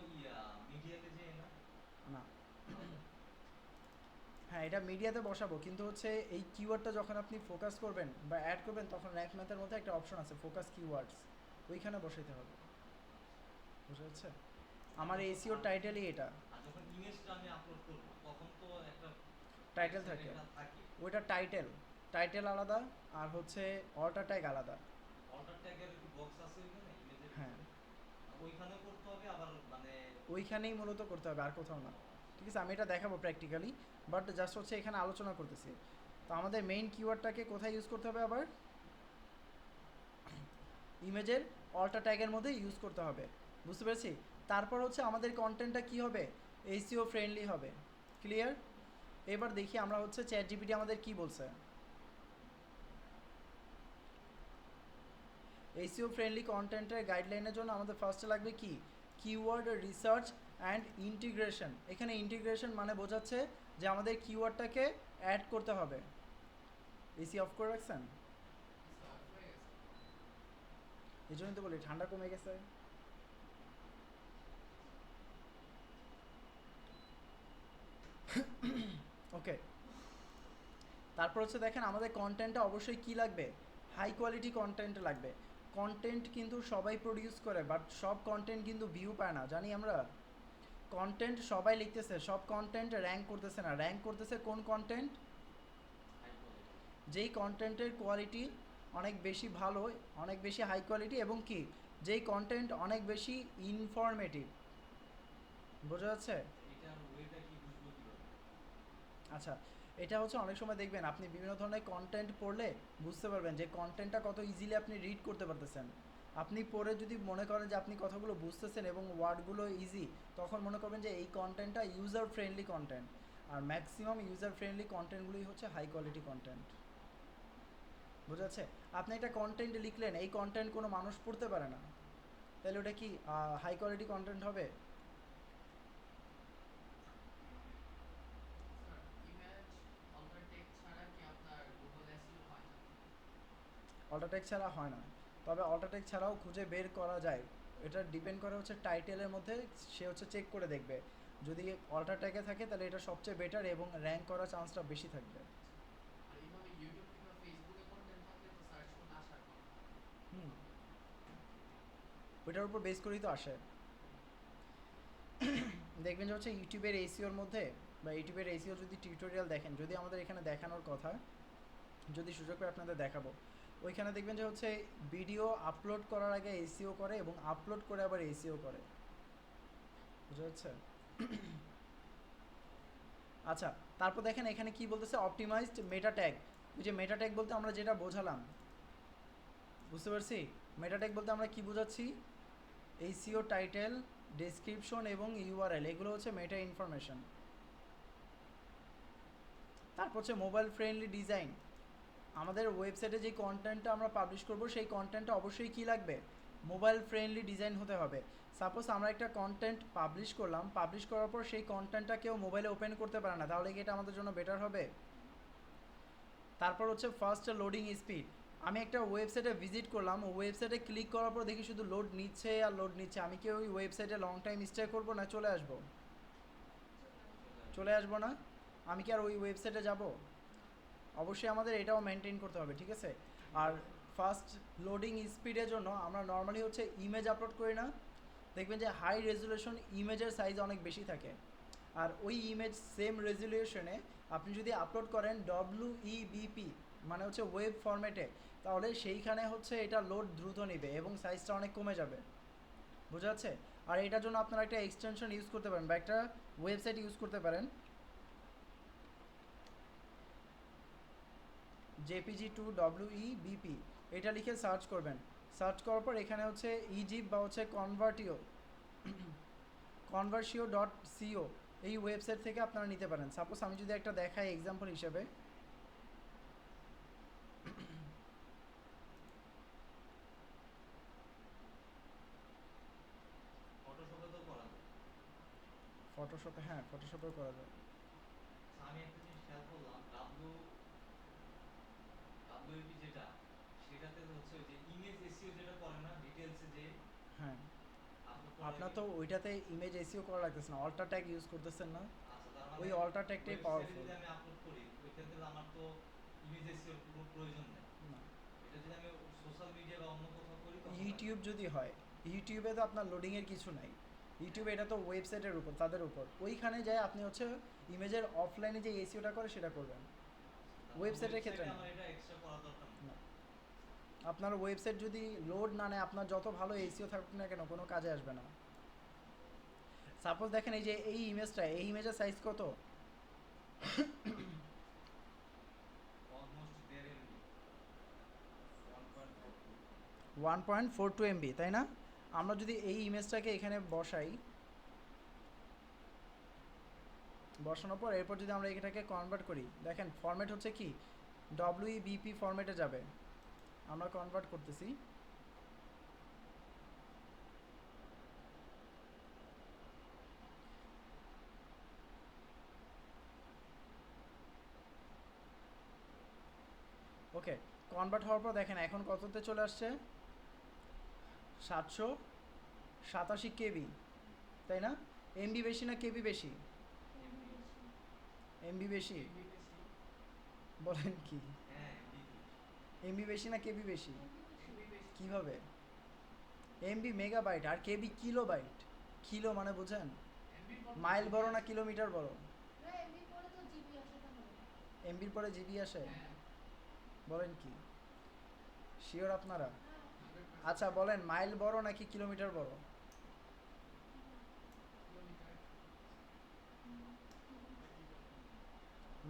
মিডিয়াতে যে না? না, হ্যাঁ, এটা মিডিয়াতে বসাবো, কিন্তু হচ্ছে এই কিওয়ার্ডটা যখন আপনি ফোকাস করবেন বা অ্যাড করবেন, তখন র্যাঙ্ক ম্যাথের মধ্যে একটা অপশন আছে ফোকাস কিওয়ার্ডস, ওইখানে বসাইতে হবে। বুঝা যাচ্ছে? আমার এসইও টাইটেলই এটা, আর যখন ইমেজটা আমি আপলোড করব তখন তো একটা টাইটেল টেক্সট থাকে, এটা থাকে। ওইটা টাইটেল। টাইটেল আলাদা আর হচ্ছে অল্টার ট্যাগ আলাদা। অল্টার ট্যাগের কি বক্স আছে ওইখানে ইমেজের হ্যাঁ, ভিতরে? ওইখানেও করতে হবে আবার মানে ওইখানেই মূলত করতে হবে, আর কোথাও না। ও ঠিক আছে, আমি এটা দেখাবো প্র্যাকটিক্যালি, বাট জাস্ট হচ্ছে এখানে আলোচনা করতেছি। তো আমাদের মেইন কিওয়ার্ডটাকে কোথায় ইউজ করতে হবে আবার? ইমেজের অল্টা ট্যাগের মধ্যে ইউজ করতে হবে, বুঝতে পেরেছি। তারপর হচ্ছে আমাদের কন্টেন্টটা কি হবে, এইসিও ফ্রেন্ডলি হবে। ক্লিয়ার? এবার দেখি আমরা হচ্ছে চ্যাট জিপিটি আমাদের কি বলছে। এইসিও ফ্রেন্ডলি কন্টেন্টের গাইডলাইনের জন্য আমাদের ফার্স্টে লাগবে কি, কিওয়ার্ড রিসার্চ অ্যান্ড ইন্টিগ্রেশন। এখানে ইন্টিগ্রেশন মানে বোঝাচ্ছে যে আমাদের কিওয়ার্ডটাকে অ্যাড করতে হবে। এসি অফ করে রাখছেন? এই জন্যই তো বলি ঠান্ডা কমে গেছে। ওকে, তারপর হচ্ছে দেখেন আমাদের কন্টেন্টটা অবশ্যই কি লাগবে, হাই কোয়ালিটি কন্টেন্ট লাগবে। কন্টেন্ট কিন্তু সবাই প্রডিউস করে, বাট সব কন্টেন্ট কিন্তু ভিউ পায় না, জানি আমরা। কন্টেন্ট সবাই লিখতেছে, সব কন্টেন্ট র্যাঙ্ক করতেছে না। র্যাঙ্ক করতেছে কোন কন্টেন্ট? High quality. যেই কন্টেন্টের কোয়ালিটি অনেক বেশি ভালো, অনেক বেশি হাই কোয়ালিটি, এবং কি যেই কন্টেন্ট অনেক বেশি ইনফরমেটিভ। বোঝা যাচ্ছে? এটার ওয়েটা কি বুঝবো কিভাবে? আচ্ছা, এটা হচ্ছে অনেক সময় দেখবেন আপনি বিভিন্ন ধরনের কন্টেন্ট পড়লে বুঝতে পারবেন যে কন্টেন্টটা কত ইজিলি আপনি রিড করতে পারতেছেন। আপনি পড়ে যদি মনে করেন যে আপনি কথাগুলো বুঝতেছেন এবং ওয়ার্ডগুলো ইজি, তখন মনে করবেন যে এই কন্টেন্টটা ইউজার ফ্রেন্ডলি কন্টেন্ট। আর ম্যাক্সিমাম ইউজার ফ্রেন্ডলি কন্টেন্টগুলোই হচ্ছে হাই কোয়ালিটি কন্টেন্ট। বোঝা যাচ্ছে? আপনি একটা কন্টেন্ট লিখলেন, এই কন্টেন্ট কোনো মানুষ পড়তে পারে না, তাহলে ওটা কি হাই কোয়ালিটি কন্টেন্ট হবে? অল্টারটেক ছাড়া হয় না, তবে অল্টারটেক ছাড়াও খুঁজে বের করা যায়। এটা ডিপেন্ড করে হচ্ছে টাইটেলের মধ্যে, সে হচ্ছে চেক করে দেখবে। যদি অল্টারটেকে থাকে তাহলে এটা সবচেয়ে বেটার এবং র্যাঙ্ক করার চান্সটা বেশি থাকবে। হুম, ওইটার উপর বেস করেই তো আসে। দেখবেন যে হচ্ছে ইউটিউবের এসিওর মধ্যে, বা ইউটিউবের এসিওর যদি টিউটোরিয়াল দেখেন, যদি আমাদের এখানে দেখানোর কথা, যদি সুযোগ পাই আপনাদের দেখাবো, ওইখানে দেখবেন যে হচ্ছে ভিডিও আপলোড করার আগে এসিও করে এবং আপলোড করে আবার এসিও করে। বুঝা যাচ্ছে? আচ্ছা, তারপর দেখেন এখানে কি বলতেছে, অপটিমাইজড মেটা ট্যাগ। ওই যে মেটা ট্যাগ বলতে আমরা যেটা বোঝালাম, বুঝতে পারছি? মেটা ট্যাগ বলতে আমরা কি বোঝাচ্ছি, এইসিও টাইটেল, ডেসক্রিপশন এবং ইউআরএল, এগুলো হচ্ছে মেটা ইনফরমেশন। তারপর হচ্ছে মোবাইল ফ্রেন্ডলি ডিজাইন। আমাদের ওয়েবসাইটে যে কন্টেন্টটা আমরা পাবলিশ করব সেই কন্টেন্টটা অবশ্যই কী লাগবে, মোবাইল ফ্রেন্ডলি ডিজাইন হতে হবে। সাপোজ আমরা একটা কন্টেন্ট পাবলিশ করলাম, পাবলিশ করার পর সেই কন্টেন্টটা কেউ মোবাইলে ওপেন করতে পারে না, তাহলে কি এটা আমাদের জন্য বেটার হবে? তারপর হচ্ছে ফার্স্ট লোডিং স্পিড। আমি একটা ওয়েবসাইটে ভিজিট করলাম, ওয়েবসাইটে ক্লিক করার পর দেখি শুধু লোড নিচ্ছে আর লোড নিচ্ছে, আমি কি ওই ওয়েবসাইটে লং টাইম স্টে করবো না চলে আসবো? চলে আসবো না? আমি কি আর ওই ওয়েবসাইটে যাব? অবশ্যই আমাদের এটাও মেনটেন করতে হবে, ঠিক আছে। আর ফাস্ট লোডিং স্পিডের জন্য আমরা নর্মালি হচ্ছে ইমেজ আপলোড করি না, দেখবেন যে হাই রেজুলেশন ইমেজের সাইজ অনেক বেশি থাকে। আর ওই ইমেজ সেম রেজুলেশনে আপনি যদি আপলোড করেন ডব্লিউইবিপি, মানে হচ্ছে ওয়েব ফরম্যাটে, তাহলে সেইখানে হচ্ছে এটা লোড দ্রুত নেবে এবং সাইজটা অনেক কমে যাবে। বোঝা যাচ্ছে? আর এটার জন্য আপনারা একটা এক্সটেনশন ইউজ করতে পারেন বা একটা ওয়েবসাইট ইউজ করতে পারেন, জেপিজি টু ডব্লিউইবিপি, এটা লিখে সার্চ করবেন। সার্চ করার পর এখানে হচ্ছে ইজিপ বা হচ্ছে কনভার্সিও ডট সিও, এই ওয়েবসাইট থেকে আপনারা নিতে পারেন। সাপোজ আমি যদি একটা দেখাই এক্সাম্পল হিসেবে, ফটোশপে তো করা যায়। ফটোশপে, হ্যাঁ ফটোশপেও করা যায়। আচ্ছা, আমি একটা জিনিস খেয়াল করলাম, ডাব্লিউপি যেটা, সেটাতে হচ্ছে ওই যে ইমেজ এসইও যেটা করে না ডিটেইলসে যে হ্যাঁ, আপলোড করার আপনার আগে। তো ওইটাতে ইমেজ এসিও করা লাগতেছে না, অল্টা ট্যাগ ইউজ করতেছেন না, আচ্ছা, তার ওই মানে অল্টা ট্যাগটাই ওয়েবসাইটে পাওয়ারফুল। যদি আমি আপলোড করি ওইখান থেকে আমার তো ইমেজ এসইওর কোনো প্রয়োজন নেই। না, এটা যদি আমি সোশ্যাল মিডিয়া বা অন্য কোথাও করি তখন লাগে। ইউটিউব যদি হয়, ইউটিউবে তো আপনার লোডিংয়ের কিছু নাই, ইউটিউবে এটা তো ওয়েবসাইটের উপর, তাদের উপর, ওইখানে যায় আপনি হচ্ছে ইমেজের অফলাইনে যে এসিওটা করে সেটা করবেন। আচ্ছা, ওয়েবসাইটের ক্ষেত্রে না। আমার এটা এক্সট্রা করা দরকার নেই। না। আপনার ওয়েবসাইট যদি লোড না নেয়, আপনার যত ভালো এসিও থাকুক না কেন, কোনো কাজে আসবে না। সাপোজ দেখেন এই যে এই ইমেজটা, এই ইমেজের সাইজ কত? Almost 1.5 MB, 1.42। 1.42 এমবি, তাই না? আমরা যদি এই ইমেজটাকে এখানে বসাই, বসানোর পর এরপর যদি আমরা এটাকে কনভার্ট করি, দেখেন ফরম্যাট হচ্ছে কি WEBP ফরম্যাটে যাবে। আমরা কনভার্ট করতেছি। ওকে, কনভার্ট হওয়ার পর দেখেন এখন কততে চলে আসছে? 787 কেবি, তাই না? এমবি বেশি না কেবি বেশি? এমবি। এমবি বেশি? বলেন কি? হ্যাঁ, এমবি বেশি। এমবি বেশি না কেবি বেশি? কিভাবে? এমবি মেগাবাইট আর কেবি কিলোবাইট। কিলো মানে বুঝেন? মাইল বড় না কিলোমিটার বড়? এমবির পরে জিবি আসে? বলেন কি? শিওর আপনারা? আচ্ছা বলেন, মাইল বড় নাকি কিলোমিটার বড়?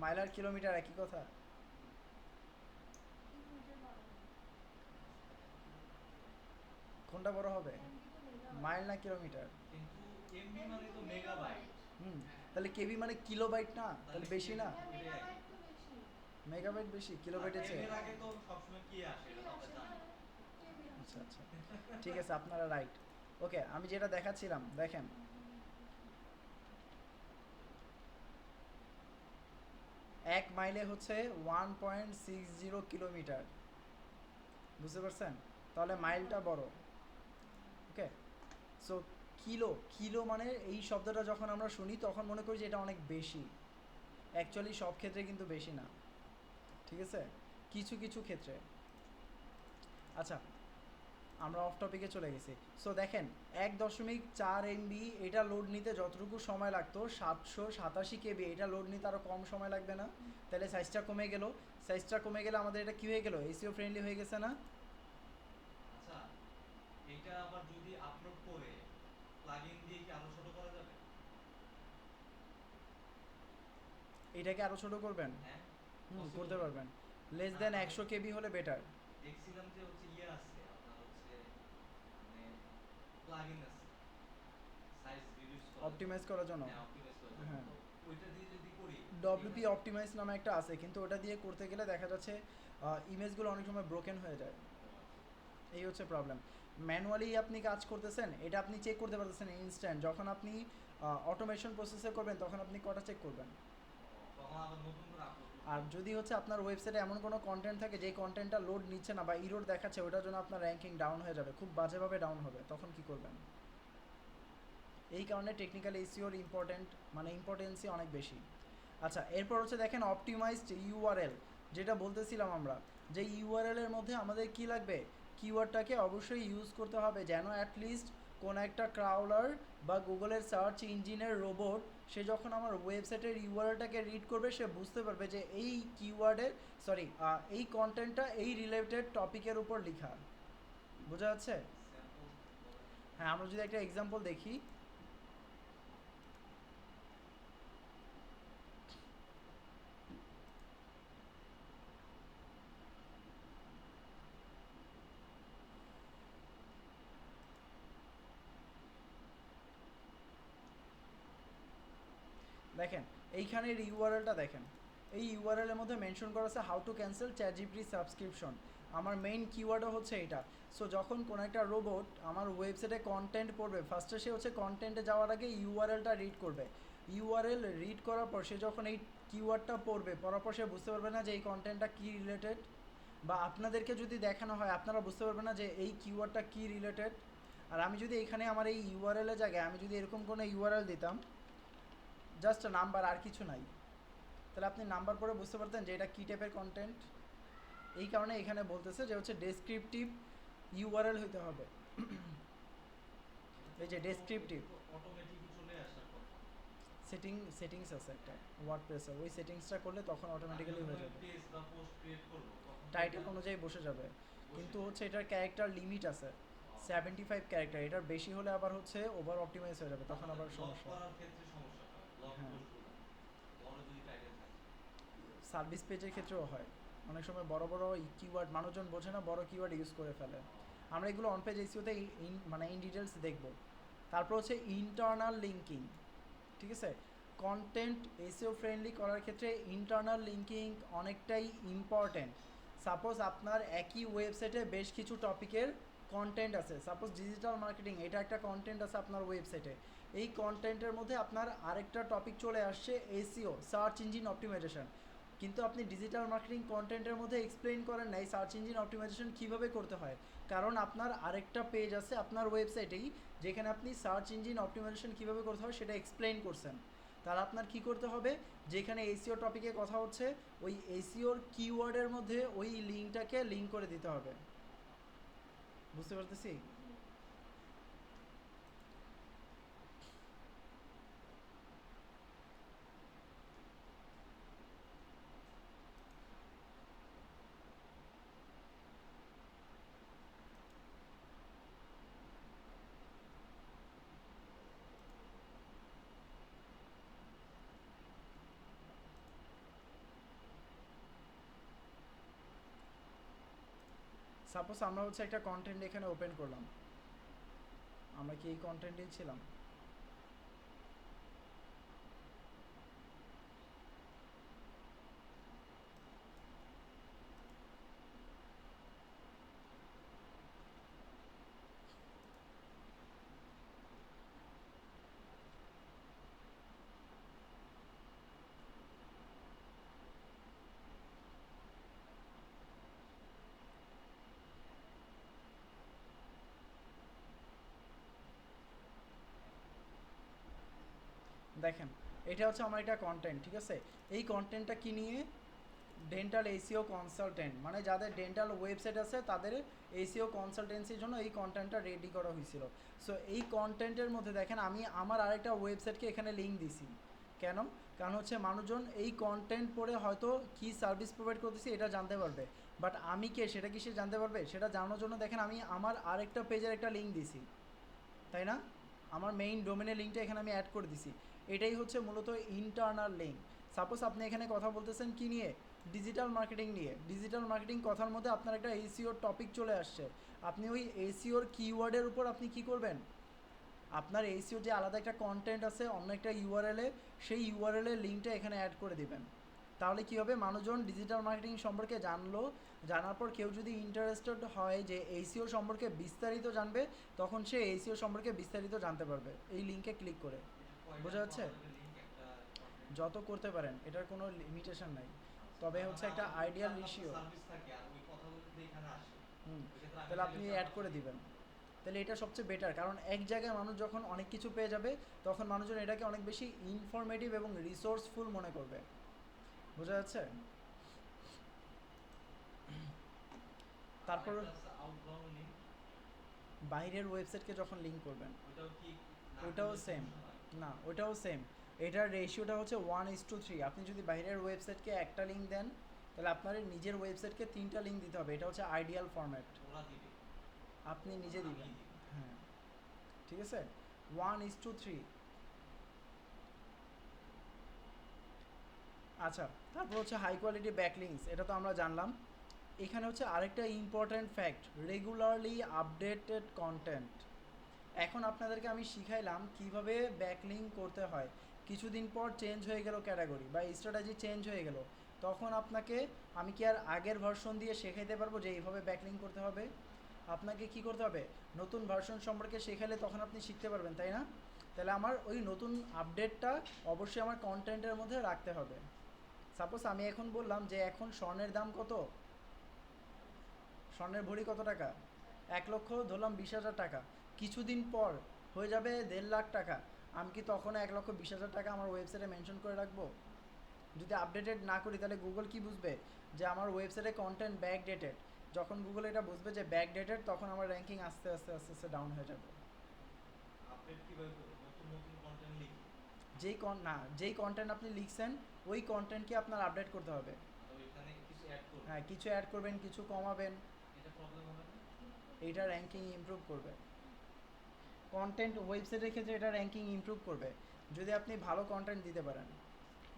মাইল আর কিলোমিটার একই কথা? কোনটা বড় হবে, মাইল না কিলোমিটার? কিন্তু এমবি মানে তো মেগাবাইট। হুম, তাহলে কেবি মানে কিলোবাইট না? তাহলে বেশি না? এটাই একই। মেগাবাইট বেশি কিলোবাইটের আর চেয়ে? এর আগে তো সবসময় কি আসে এটা তো আমরা জানি। আচ্ছা আচ্ছা, ঠিক আছে, আপনারা রাইট। ওকে, আমি যেটা দেখাচ্ছিলাম দেখেন, 1 মাইলে হচ্ছে 1.60 কিলোমিটার, বুঝতে পারছেন? তাহলে মাইলটা বড়। ওকে, সো কিলো, কিলো মানে এই শব্দটা যখন আমরা শুনি তখন মনে করি যে এটা অনেক বেশি। অ্যাকচুয়ালি সব ক্ষেত্রে কিন্তু বেশি না, ঠিক আছে? কিছু কিছু ক্ষেত্রে। আচ্ছা, আমরা অফ টপিকে চলে গেছি। সো দেখেন 1.4 এমবি এটা লোড নিতে যতটুকু সময় লাগতো 787 কেবি এটা লোড নিতে আরও কম সময় লাগবে না? তাহলে সাইজটা কমে গেল। সাইজটা কমে গেলে আমাদের এটা কী হয়ে গেল? এসিও ফ্রেন্ডলি হয়ে গেছে না? আচ্ছা, এটা আবার যদি আপলোড করে প্লাগইন দিয়ে কি আরো ছোট করা যাবে? এটাকে আরও ছোটো করবেন? হ্যাঁ, করতে পারবেন। লেস দেন 100 কেবি হলে বেটার। দেখছিলাম যে হচ্ছে ইয়ে আছে আপনার হচ্ছে মানে প্লাগইন আছে সাইজ রিডিউস করার অপটিমাইজ করার জন্য। হ্যাঁ, অপটিমাইজ করার জন্য। হ্যাঁ, তো ওইটা দিয়ে যদি করি WP অপটিমাইজ নামে একটা আছে, কিন্তু ওটা দিয়ে করতে গেলে দেখা যাচ্ছে ইমেজগুলো অনেক সময় ব্রোকেন হয়ে যায়। এই হচ্ছে প্রবলেম। ম্যানুয়ালি আপনি কাজ করতেছেন, এটা আপনি চেক করতে পারতেছেন ইনস্ট্যান্ট। যখন আপনি অটোমেশন প্রসেসে করবেন তখন আপনি কটা চেক করবেন? তখন আবার নতুন করে আপলোড করতে আর হবে। যদি হচ্ছে আপনার ওয়েবসাইটে এমন কোনো কন্টেন্ট থাকে যেই কন্টেন্টটা লোড নিচ্ছে না বা ইরোর দেখাচ্ছে, ওটার জন্য আপনার র্যাঙ্কিং ডাউন হয়ে যাবে, খুব বাজেভাবে ডাউন হবে, তখন কি করবেন? এই কারণে টেকনিক্যাল এসইওর ইম্পর্টেন্সই অনেক বেশি। আচ্ছা, এরপর হচ্ছে দেখেন অপটিমাইজড ইউআরএল, যেটা বলতেছিলাম আমরা, যে ইউআরএল এর মধ্যে আমাদের কি লাগবে? কিওয়ার্ডটাকে অবশ্যই ইউজ করতে হবে যেন অ্যাটলিস্ট কোনো একটা ক্রাউলার বা গুগলের সার্চ ইঞ্জিনের রোবট সে যখন আমার ওয়েবসাইটের ইউআরএলটাকে রিড করবে সে বুঝতে পারবে যে এই কিওয়ার্ডের এই কন্টেন্টটা এই রিলেটেড টপিকের উপর লেখা। বোঝা যাচ্ছে? স্যাম্পল বলেন। হ্যাঁ, আমরা যদি একটা এক্সাম্পল দেখি, দেখেন এইখানের ইউআরএলটা দেখেন, এই ইউআরএলের মধ্যে মেনশন করা আছে how to cancel ChatGPT subscription. আমার মেইন কিওয়ার্ডও হচ্ছে এটা। সো যখন কোনো একটা রোবট আমার ওয়েবসাইটে কন্টেন্ট পড়বে, ফার্স্টে সে হচ্ছে কন্টেন্টে যাওয়ার আগে ইউআরএলটা রিড করবে। ইউআরএল রিড করার পর সে যখন এই কিওয়ার্ডটা পড়বে, পড়ার পর সে বুঝতে পারবে না যে এই কন্টেন্টটা কী রিলেটেড, বা আপনাদেরকে যদি দেখানো হয় আপনারা বুঝতে পারবেন না যে এই কিওয়ার্ডটা কী রিলেটেড। আর আমি যদি এখানে আমার এই ইউআরএলের জায়গায় আমি যদি এরকম কোনো ইউআরএল দিতাম, জাস্ট নাম্বার আর কিছু নাই, তাহলে আপনি নাম্বার পড়ে বুঝতে পারতেন যে এটা কী টাইপের কন্টেন্ট। এই কারণে এখানে বলতেছে যে হচ্ছে ডেসক্রিপটিভ ইউআরএল হইতে হবে। এই যে ডেসক্রিপটিভ, অটোমেটিকই চলে আসার কথা। সেটিংস আছে একটা ওয়ার্ডপ্রেসে, ওই সেটিংসটা করলে তখন অটোমেটিক্যালি হয়ে যাবে, পেজ বা পোস্ট ক্রিয়েট করব তখন কি টাইটেল এটা অনুযায়ী বসে যাবে। বসে কিন্তু যাবে? হচ্ছে এটার ক্যারেক্টার লিমিট আছে, 75 ক্যারেক্টার, এটার বেশি হলে আবার হচ্ছে ওভার অপটিমাইজ হয়ে যাবে, তখন আবার ব্লক সমস্যা। করার ক্ষেত্রে সমস্যা হয়, ব্লক হ্যাঁ, পোস্টগুলো বড় যদি টাইটেল থাকে। সার্ভিস পেজের ক্ষেত্রেও হয়, অনেক সময় বড় বড় কিওয়ার্ড মানুষজন বোঝে না, বড় কিওয়ার্ড ইউজ করে ফেলে। আমরা এগুলো অন পেজ এসইওতে মানে ইন ডিটেলস দেখব। তারপর হচ্ছে ইন্টারনাল লিঙ্কিং, ঠিক আছে। কন্টেন্ট এসইও ফ্রেন্ডলি করার ক্ষেত্রে ইন্টারনাল লিঙ্কিং অনেকটাই ইম্পর্ট্যান্ট। সাপোজ আপনার একই ওয়েবসাইটে বেশ কিছু টপিকের কন্টেন্ট আছে, সাপোজ ডিজিটাল মার্কেটিং, এটা একটা কন্টেন্ট আছে আপনার ওয়েবসাইটে, এই কন্টেন্টের মধ্যে আপনার আরেকটা টপিক চলে আসছে এসইও, সার্চ ইঞ্জিন অপটিমাইজেশন, কিন্তু আপনি ডিজিটাল মার্কেটিং কন্টেন্টের মধ্যে এক্সপ্লেইন করেন নাই সার্চ ইঞ্জিন অপটিমাইজেশন কীভাবে করতে হয়, কারণ আপনার আরেকটা পেজ আছে আপনার ওয়েবসাইটেই যেখানে আপনি সার্চ ইঞ্জিন অপটিমাইজেশন কীভাবে করতে হয় সেটা এক্সপ্লেইন করছেন। তাহলে আপনার কি করতে হবে, যেখানে এসইও টপিকে কথা হচ্ছে ওই এসইওর কিওয়ার্ডের মধ্যে ওই লিঙ্কটাকে লিঙ্ক করে দিতে হবে। বুঝতে পারতেছি? সাপোজ আমরা হচ্ছে একটা কন্টেন্ট এখানে ওপেন করলাম, আমরা কি এই কন্টেন্টেই ছিলাম? দেখেন, এটা হচ্ছে আমার একটা কন্টেন্ট, ঠিক আছে। এই কন্টেন্টটা কি নিয়ে, ডেন্টাল এসিও কনসালটেন্ট, মানে যাদের ডেন্টাল ওয়েবসাইট আছে তাদের এসিও কনসালটেন্সির জন্য এই কন্টেন্টটা রেডি করা হয়েছিল। সো এই কন্টেন্টের মধ্যে দেখেন আমি আমার আরেকটা ওয়েবসাইটকে এখানে লিঙ্ক দিছি, কেন? কারণ হচ্ছে মানুষজন এই কন্টেন্ট পড়ে হয়তো কী সার্ভিস প্রোভাইড করতেছি এটা জানতে পারবে, বাট আমি কে সেটা কি সে জানতে পারবে? সেটা জানানোর জন্য দেখেন আমি আমার আরেকটা পেজের একটা লিঙ্ক দিছি, তাই না? আমার মেইন ডোমেনের লিঙ্কটা এখানে আমি অ্যাড করে দিছি, এটাই হচ্ছে মূলত ইন্টারনাল লিঙ্ক। সাপোজ আপনি এখানে কথা বলতেছেন কি নিয়ে, ডিজিটাল মার্কেটিং নিয়ে, ডিজিটাল মার্কেটিং কথার মধ্যে আপনার একটা এসিওর টপিক চলে আসছে, আপনি ওই এসিওর কিওয়ার্ডের উপর আপনি কি করবেন, আপনার এসিও যে আলাদা একটা কন্টেন্ট আছে অন্য একটা ইউআরএলে, সেই ইউআরএলের লিঙ্কটা এখানে অ্যাড করে দিবেন। তাহলে কী হবে, মানুষজন ডিজিটাল মার্কেটিং সম্পর্কে জানলো, জানার পর কেউ যদি ইন্টারেস্টেড হয় যে এসিও সম্পর্কে বিস্তারিত জানবে, তখন সে এসিও সম্পর্কে বিস্তারিত জানতে পারবে এই লিঙ্কে ক্লিক করে। বোঝা যাচ্ছে? লিংক একটা কন্টেন্ট যত করতে পারেন, এটার কোনো লিমিটেশন নাই, তবে হচ্ছে একটা আইডিয়াল রেশিও। সার্ভিস থাকে আর ওই কথাগুলো যদি এখানে আসে হুম, ওই ক্ষেত্রে আমি তাহলে চাইলে আপনি হচ্ছে অ্যাড আপনার করে সাথে দিবেন, তাহলে এটা সবচেয়ে বেটার, কারণ এক জায়গায় মানুষ যখন অনেক কিছু পেয়ে যাবে তখন মানুষজন এটাকে অনেক বেশি ইনফরমেটিভ এবং রিসোর্সফুল মনে করবে। বোঝা যাচ্ছে? তারপর আরেকটা আছে আউটবাউন্ড লিংক, বাইরের ওয়েবসাইটকে যখন লিঙ্ক করবেন, ওইটাও কি না ওইটাও করলে সেম, সমস্যা হয়? না ওইটাও সেম, এটার রেশিওটা হচ্ছে 1:3। আপনি যদি বাইরের ওয়েবসাইটকে একটা লিঙ্ক দেন, তাহলে আপনার নিজের ওয়েবসাইটকে 3টা লিঙ্ক দিতে হবে, এটা হচ্ছে আইডিয়াল ফরম্যাট, ওরা দিবে, আপনি নিজে আমি দিবেন। দিব। হ্যাঁ, ঠিক আছে, 1:3। আচ্ছা, তারপর হচ্ছে হাই কোয়ালিটি ব্যাকলিংস, এটা তো আমরা জানলাম। এখানে হচ্ছে আরেকটা important fact, regularly updated content. এখন আপনাদেরকে আমি শিখাইলাম কিভাবে ব্যাকলিংক করতে হয়, কিছুদিন পর চেঞ্জ হয়ে গেল ক্যাটাগরি বা স্ট্র্যাটেজি চেঞ্জ হয়ে গেল, তখন আপনাকে আমি কি আর আগের ভার্সন দিয়ে শেখাইতে পারবো যে এইভাবে ব্যাকলিংক করতে হবে? আপনাকে কি করতে হবে, নতুন ভার্সন সম্পর্কে শেখালে তখন আপনি শিখতে পারবেন, তাই না? তাহলে আমার ওই নতুন আপডেটটা অবশ্যই আমার কন্টেন্টের মধ্যে রাখতে হবে। সাপোজ আমি এখন বললাম যে এখন স্বর্ণের দাম কত, স্বর্ণের ভরি কত টাকা, 1,00,000 ধরলাম 20,000 টাকা, কিছুদিন পর হয়ে যাবে 1.5 লাখ টাকা, আমি কি তখন 1,20,000 টাকা আমার ওয়েবসাইটে মেনশন করে রাখবো? যদি আপডেটেড না করি তাহলে গুগল কি বুঝবে, যে আমার ওয়েবসাইটে কন্টেন্ট ব্যাকডেটেড, যখন গুগল এটা বুঝবে যে ব্যাকডেটেড, তখন আমার র্যাঙ্কিং আস্তে আস্তে আস্তে আস্তে ডাউন হয়ে যাবে। আপডেট কিভাবে করব, নতুন নতুন কন্টেন্ট লিখি? যেই কন্টেন্ট আপনি লিখছেন ওই কন্টেন্টকে আপনার আপডেট করতে হবে। মানে ওইখানে কিছু অ্যাড করব, হ্যাঁ, কিছু অ্যাড করবেন, কিছু কমাবেন। এটা প্রবলেম হবে না? এইটা র্যাঙ্কিং ইমপ্রুভ করবে। কন্টেন্ট ওয়েবসাইটের ক্ষেত্রে এটা র্যাঙ্কিং ইমপ্রুভ করবে যদি আপনি ভালো কন্টেন্ট দিতে পারেন।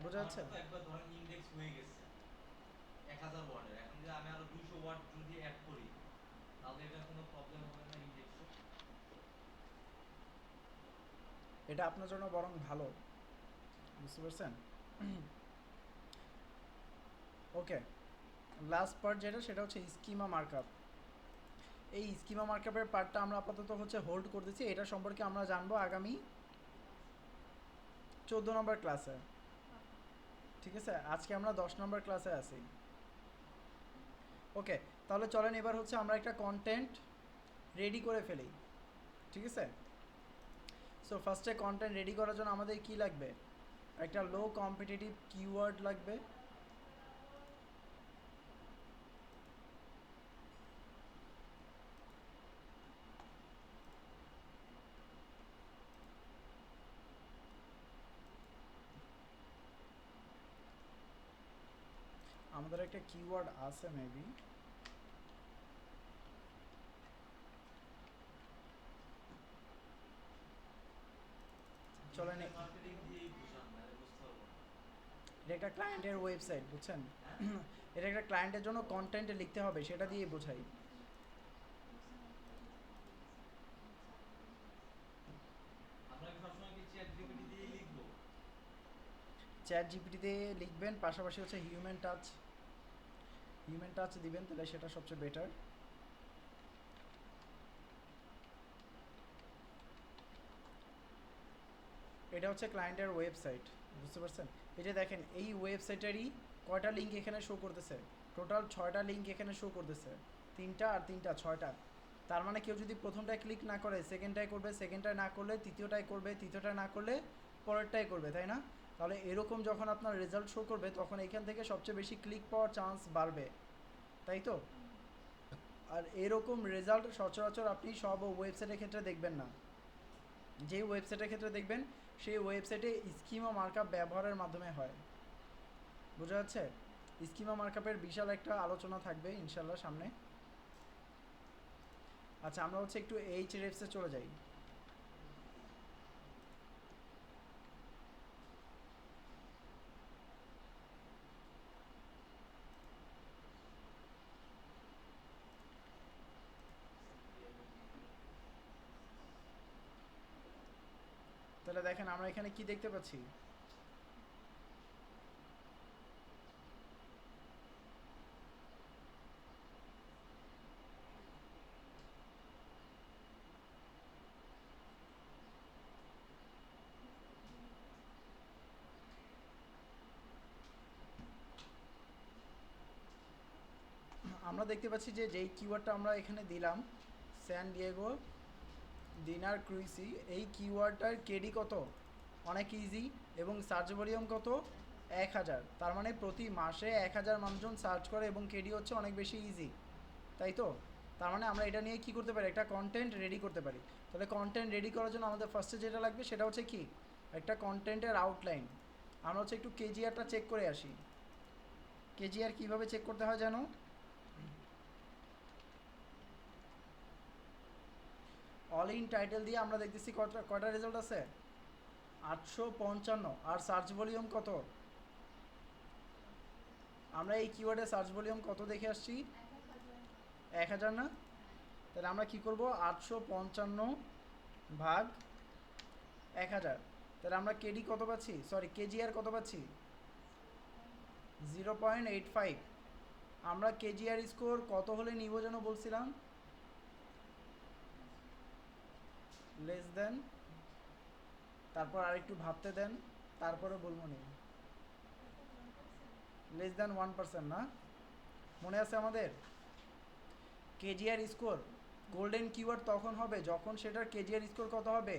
বোঝা যাচ্ছে? আমারটা তো একবার ধরেন ইনডেক্স হয়ে গেছে 1000 ওয়ার্ডের, এখন যদি আমি আরো 200 ওয়ার্ড যদি অ্যাড করি তাহলে এটা কোনো প্রবলেম হবে না ইনডেক্সে? এটা আপনার জন্য বরং ভালো। বুঝতে পারছেন? ওকে, লাস্ট পার্ট যেটা সেটা হচ্ছে স্কিমা মার্কআপ। এই স্কিমা মার্কআপের পার্টটা আমরা আপাতত হচ্ছে হোল্ড করতেছি। এটা সম্পর্কে আমরা জানবো আগামী 14 নম্বর ক্লাসে। ঠিক আছে, আজকে আমরা 10 নম্বর ক্লাসে আছি। ওকে, তাহলে চলেন এবার হচ্ছে আমরা একটা কন্টেন্ট রেডি করে ফেলি। ঠিক আছে, সো ফার্স্টে কন্টেন্ট রেডি করার জন্য আমাদের কি লাগবে? একটা লো কম্পিটিটিভ কিওয়ার্ড লাগবে। আমাদের একটা কিওয়ার্ড আছে মেবি, চলেন ডিজিটাল মার্কেটিং দিয়েই বুঝান, নাহলে বুঝতে পারবো না। এটা একটা ক্লায়েন্টের ওয়েবসাইট, বুঝছেন? হ্যাঁ, এটা একটা ক্লায়েন্টের জন্য কন্টেন্ট লিখতে হবে, সেটা দিয়ে বোঝাই। আমরা কি সবসময় কি চ্যাট জিপিটি দিয়েই লিখবো? চ্যাট জিপিটিতে লিখবেন, পাশাপাশি হচ্ছে হিউম্যান টাচ দিবেন, তাহলে সেটা সবচেয়ে বেটার। এটা হচ্ছে ক্লায়েন্টের ওয়েবসাইট, বুঝতে পারছেন? এই যে দেখেন, এই ওয়েবসাইটেরই কয়টা লিঙ্ক এখানে শো করতেছে? টোটাল 6টা লিঙ্ক এখানে শো করতেছে। 3টা আর 3টা, 6টা। তার মানে কেউ যদি প্রথমটায় ক্লিক না করে সেকেন্ডটায় করবে, সেকেন্ডটায় না করলে তৃতীয়টায় করবে, তৃতীয়টায় না করলে পরেরটায় করবে, তাই না? তাহলে এরকম যখন আপনার রেজাল্ট শো করবে তখন এখান থেকে সবচেয়ে বেশি ক্লিক পাওয়ার চান্স বাড়বে, তাই তো? আর এরকম রেজাল্ট সচরাচর আপনি সব ওয়েবসাইটের ক্ষেত্রে দেখবেন না। যে ওয়েবসাইটের ক্ষেত্রে দেখবেন সেই ওয়েবসাইটে স্কিমা মার্কআপ ব্যবহারের মাধ্যমে হয়। বোঝা যাচ্ছে? স্কিমা মার্কআপের বিশাল একটা আলোচনা থাকবে ইনশাল্লাহ সামনে। আচ্ছা, আমরা হচ্ছে একটু এইচরেফসে চলে যাই। তাহলে দেখেন আমরা এখানে কি দেখতে পাচ্ছি। আমরা দেখতে পাচ্ছি যে যেই কিওয়ার্ডটা আমরা এখানে দিলাম, স্যান ডিয়েগো দিনার ক্রুইসি, এই কিওয়ার্ডটার কেডি কত? অনেক ইজি। এবং সার্চ ভলিউম কত? 1000। তার মানে প্রতি মাসে 1000 মানুষজন সার্চ করে এবং কেডি হচ্ছে অনেক বেশি ইজি, তাই তো? তার মানে আমরা এটা নিয়ে কি করতে পারি? একটা কন্টেন্ট রেডি করতে পারি। তাহলে কন্টেন্ট রেডি করার জন্য আমাদের ফার্স্টে যেটা লাগবে সেটা হচ্ছে কি? একটা কন্টেন্টের আউটলাইন। আমরা হচ্ছে একটু কেজিআরটা চেক করে আসি। কেজিআর কীভাবে চেক করতে হয় জানো? অল ইন টাইটেল দিয়ে আমরা দেখতেছি কয়টা রেজাল্ট আছে? 855। আর সার্চ ভলিউম কত? আমরা এই কিওয়ার্ডে সার্চ ভলিউম কত দেখে আসছি? 1000 না? তাহলে আমরা কি করব? 855 ভাগ 1000। তাহলে আমরা কেডি কত পাচ্ছি? সরি, কেজিআর কত পাচ্ছি? 0.85। আমরা কেজিআর স্কোর কত হলে নিব যেন বলছিলাম? লেস দেন, তারপর আরেকটু ভাবতে দেন, তারপরে বলবো নি। লেস দেন 1%, না? মনে আছে আমাদের? কেজিআর স্কোর গোল্ডেন কিওয়ার্ড তখন হবে যখন সেটার কেজিআর স্কোর কত হবে?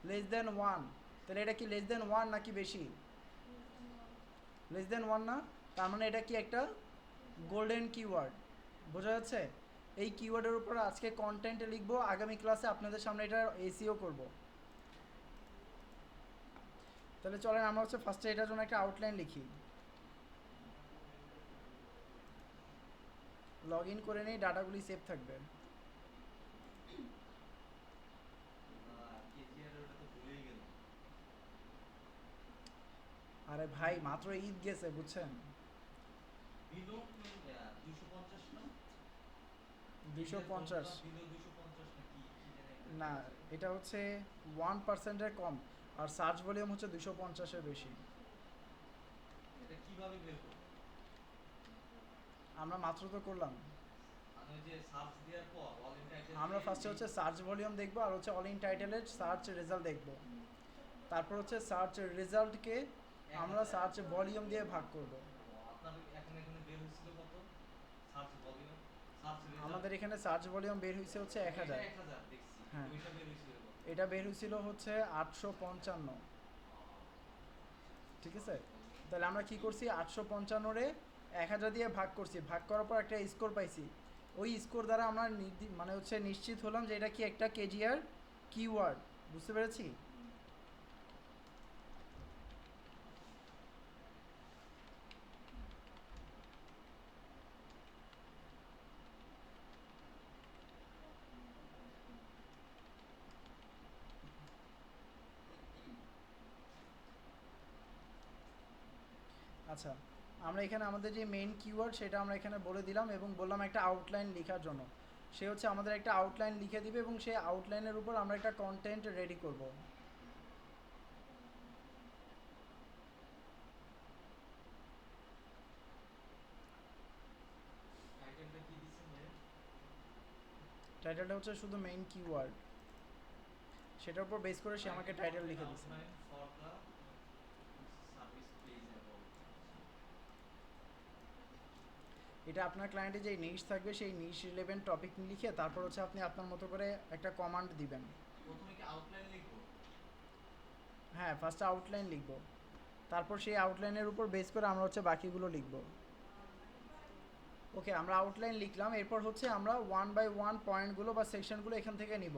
Less than 1। তাহলে এটা কি লেস দেন 1 নাকি বেশি? লেস দেন 1 না? তার মানে এটা কি একটা গোল্ডেন কিওয়ার্ড। বোঝা যাচ্ছে? এই কিওয়ার্ডের উপর আজকে কন্টেন্ট লিখবো, আগামী ক্লাসে আপনাদের সামনে এটা এসিও করব। তাহলে চলেন আমরা হচ্ছে ফার্স্টে এটার জন্য একটা আউটলাইন লিখি। লগ ইন করে নেই, ডাটাগুলি সেভ থাকবে। কেজিআর ওটা তো ভুলেই গেলাম। আরে ভাই মাত্র ঈদ গেছে বুঝছেন, বিলো 250 না? 250। বিলো 250 না কি কি জানি একটা না, লেখা ছিল। এটা হচ্ছে 1%-এর কম, আর সার্চ ভলিউম হচ্ছে 250-এর বেশি। এটা কিভাবে বের করব? আমরা মাত্র তো করলাম। মানে ওই যে সার্চ দেওয়ার পর অল ইন টাইটেল আমরা দিয়ে ফার্স্টে হচ্ছে সার্চ ভলিউম দেখবো, আর হচ্ছে অল ইন টাইটেলের সার্চ রেজাল্ট দেখবো। তারপর হচ্ছে সার্চ রেজাল্টকে আমরা 1000 সার্চ ভলিউম দিয়ে ভাগ করব। ও আপনার এখন এখানে বের হয়েছিল কত? Search volume, search result. আমাদের এখানে সার্চ ভলিউম বের হয়েছে হচ্ছে এটা 1000। 1000 দেখছি। হ্যাঁ, ওইটা বের হয়েছিল কত? এটা বের হয়েছিল হচ্ছে 855। ঠিক আছে, সার্চ ভলিউম তাহলে আমরা কি করছি, 855-রে 1000 দিয়ে ভাগ করছি, ভাগ করার পর একটা স্কোর পাইছি। ওই স্কোর দ্বারা আমরা মানে হচ্ছে নিশ্চিত হলাম যে এটা কি একটা কেজিআর কিওয়ার্ড। বুঝতে পেরেছি? আচ্ছা, আমরা এখানে আমাদের যে মেইন কিওয়ার্ড সেটা আমরা এখানে বলে দিলাম এবং বললাম একটা আউটলাইন লেখার জন্য। সে হচ্ছে আমাদের একটা আউটলাইন লিখে দিবে এবং সেই আউটলাইনের উপর আমরা একটা কন্টেন্ট রেডি করব। টাইটেলটা কি দিছেন ভাই? টাইটেলটা হচ্ছে শুধু মেইন কিওয়ার্ড, সেটার উপর বেস করে সে আমাকে টাইটেল লিখে দিচ্ছে। Outline for the service page about. এটা আপনার ক্লায়েন্টে যে নিশ থাকবে সেই নিশ রিলেভেন্ট টপিক লিখে তারপর হচ্ছে আপনি আপনার মতো করে একটা কমান্ড দিবেন। প্রথমে কি আউটলাইন লিখবো? হ্যাঁ, ফার্স্টে আউটলাইন লিখব, তারপর সেই আউটলাইনের উপর বেস করে আমরা হচ্ছে বাকিগুলো লিখব। ওকে, আমরা আউটলাইন লিখলাম, এরপর হচ্ছে আমরা 1 বাই 1 পয়েন্টগুলো বা সেকশনগুলো এখান থেকে নিব।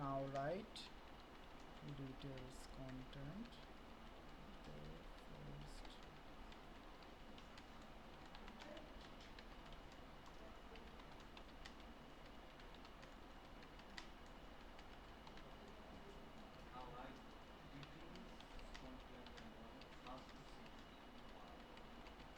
Now write details content first. Now write details content about first section. অনেকটা লিখি।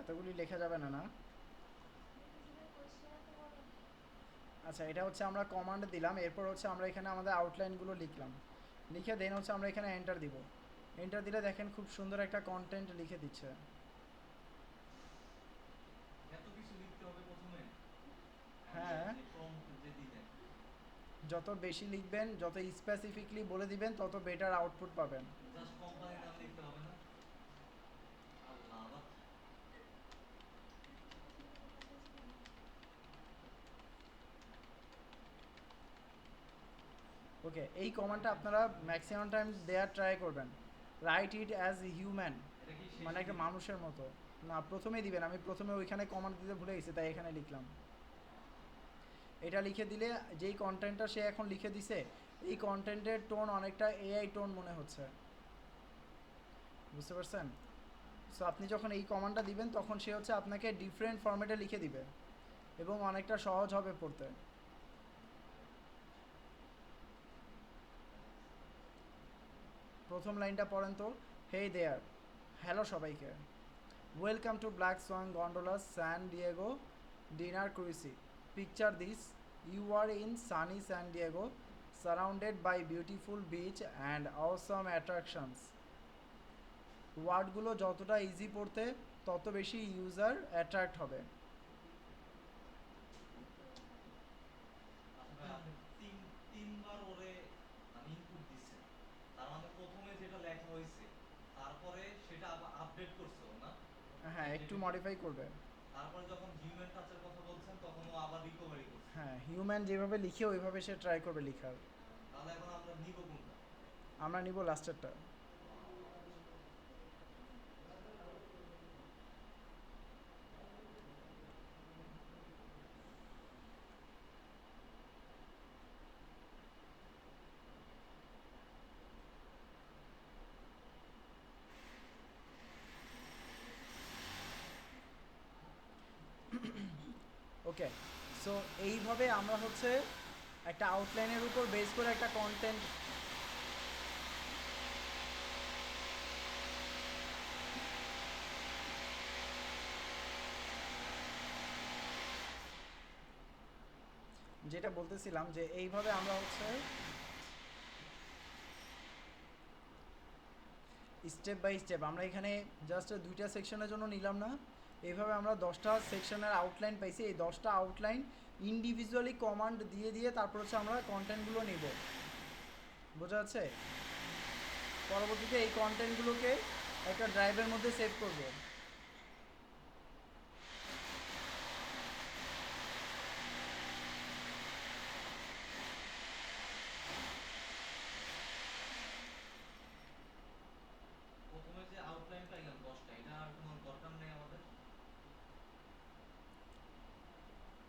এতগুলি লেখা যাবে না না? আচ্ছা, এটা হচ্ছে আমরা কমান্ড দিলাম, এরপর হচ্ছে আমরা এখানে আমাদের আউটলাইনগুলো লিখলাম, লিখে দেন হচ্ছে আমরা এখানে এন্টার দিব। এন্টার দিলে দেখেন খুব সুন্দর একটা কন্টেন্ট লিখে দিচ্ছে। এত কিছু লিখতে হবে প্রথমে? হ্যাঁ, যে প্রম্পট যে দিলেন, যত বেশি লিখবেন, যত স্পেসিফিকলি বলে দিবেন তত বেটার আউটপুট পাবেন। জাস্ট কোম্পানির নাম লিখতে হবে না? আল্লাহ, আবার ওকে, এই কমান্ডটা আপনারা ম্যাক্সিমাম টাইম দেওয়ার ট্রাই করবেন। রাইট ইট অ্যাজ হিউম্যান, এটা কি মানে শেষে একটা দিব? মানুষের মতো। না, প্রথমেই দিবেন, আমি প্রথমে ওইখানে কমান্ড দিতে ভুলে গেছি তাই এখানে লিখলাম। এটা লিখে দিলে যেই কন্টেন্টটা সে এখন লিখে দিছে এই কন্টেন্টের টোন অনেকটা এআই টোন মনে হচ্ছে। বুঝতে পারছেন? সো আপনি যখন এই কমান্ডটা দিবেন তখন সে হচ্ছে আপনাকে ডিফারেন্ট ফরম্যাটে লিখে দিবে এবং অনেকটা সহজ হবে পড়তে। প্রথম লাইনটা পড়েন তো। হেই দেয়ার, হ্যালো সবাইকে, welcome to black swan gondolas San Diego dinner cruise. Picture this, you are in sunny San Diego surrounded by beautiful beach and awesome attractions. ওয়ার্ডগুলো যতটা ইজি পড়তে তত বেশি ইউজার অ্যাট্রাক্ট হবে। আচ্ছা ভাই, আপনি তিনবার ওরে মানে ইনপুট দিচ্ছেন, তার তারপরে সেটা আবার আপডেট করছো না? হ্যাঁ, একটু মডিফাই করবে। তারপরে যখন হিউম্যান টাচের কথা বলছেন তখন ও আবার রিকভারি করছে। হ্যাঁ, হিউম্যান যেভাবে লিখে ওইভাবে সে ট্রাই করবে লিখার। তাহলে এখন আমরা নিব কোনটা? আমরা নিব লাস্টেরটা। আচ্ছা। ওকে, সো এইভাবে আমরা হচ্ছে একটা আউটলাইনের উপর বেস করে একটা কন্টেন্ট। যেটা বলতেছিলাম যে এইভাবে আমরা হচ্ছে স্টেপ বাই স্টেপ, আমরা এখানে জাস্ট দুইটা সেকশনের জন্য নিলাম না, এইভাবে আমরা 10টা সেকশনের আউটলাইন পাইছি। এই 10টা আউটলাইন ইন্ডিভিজুয়ালি কমান্ড দিয়ে দিয়ে তারপর হচ্ছে আমরা কন্টেন্টগুলো নিব, বোঝা যাচ্ছে? পরবর্তীতে এই কন্টেন্টগুলোকে একটা ড্রাইভের মধ্যে সেভ করব। প্রথমে যে আউটলাইন পাইলাম 10টা, এটা আর কোনো দরকার নেই আমাদের?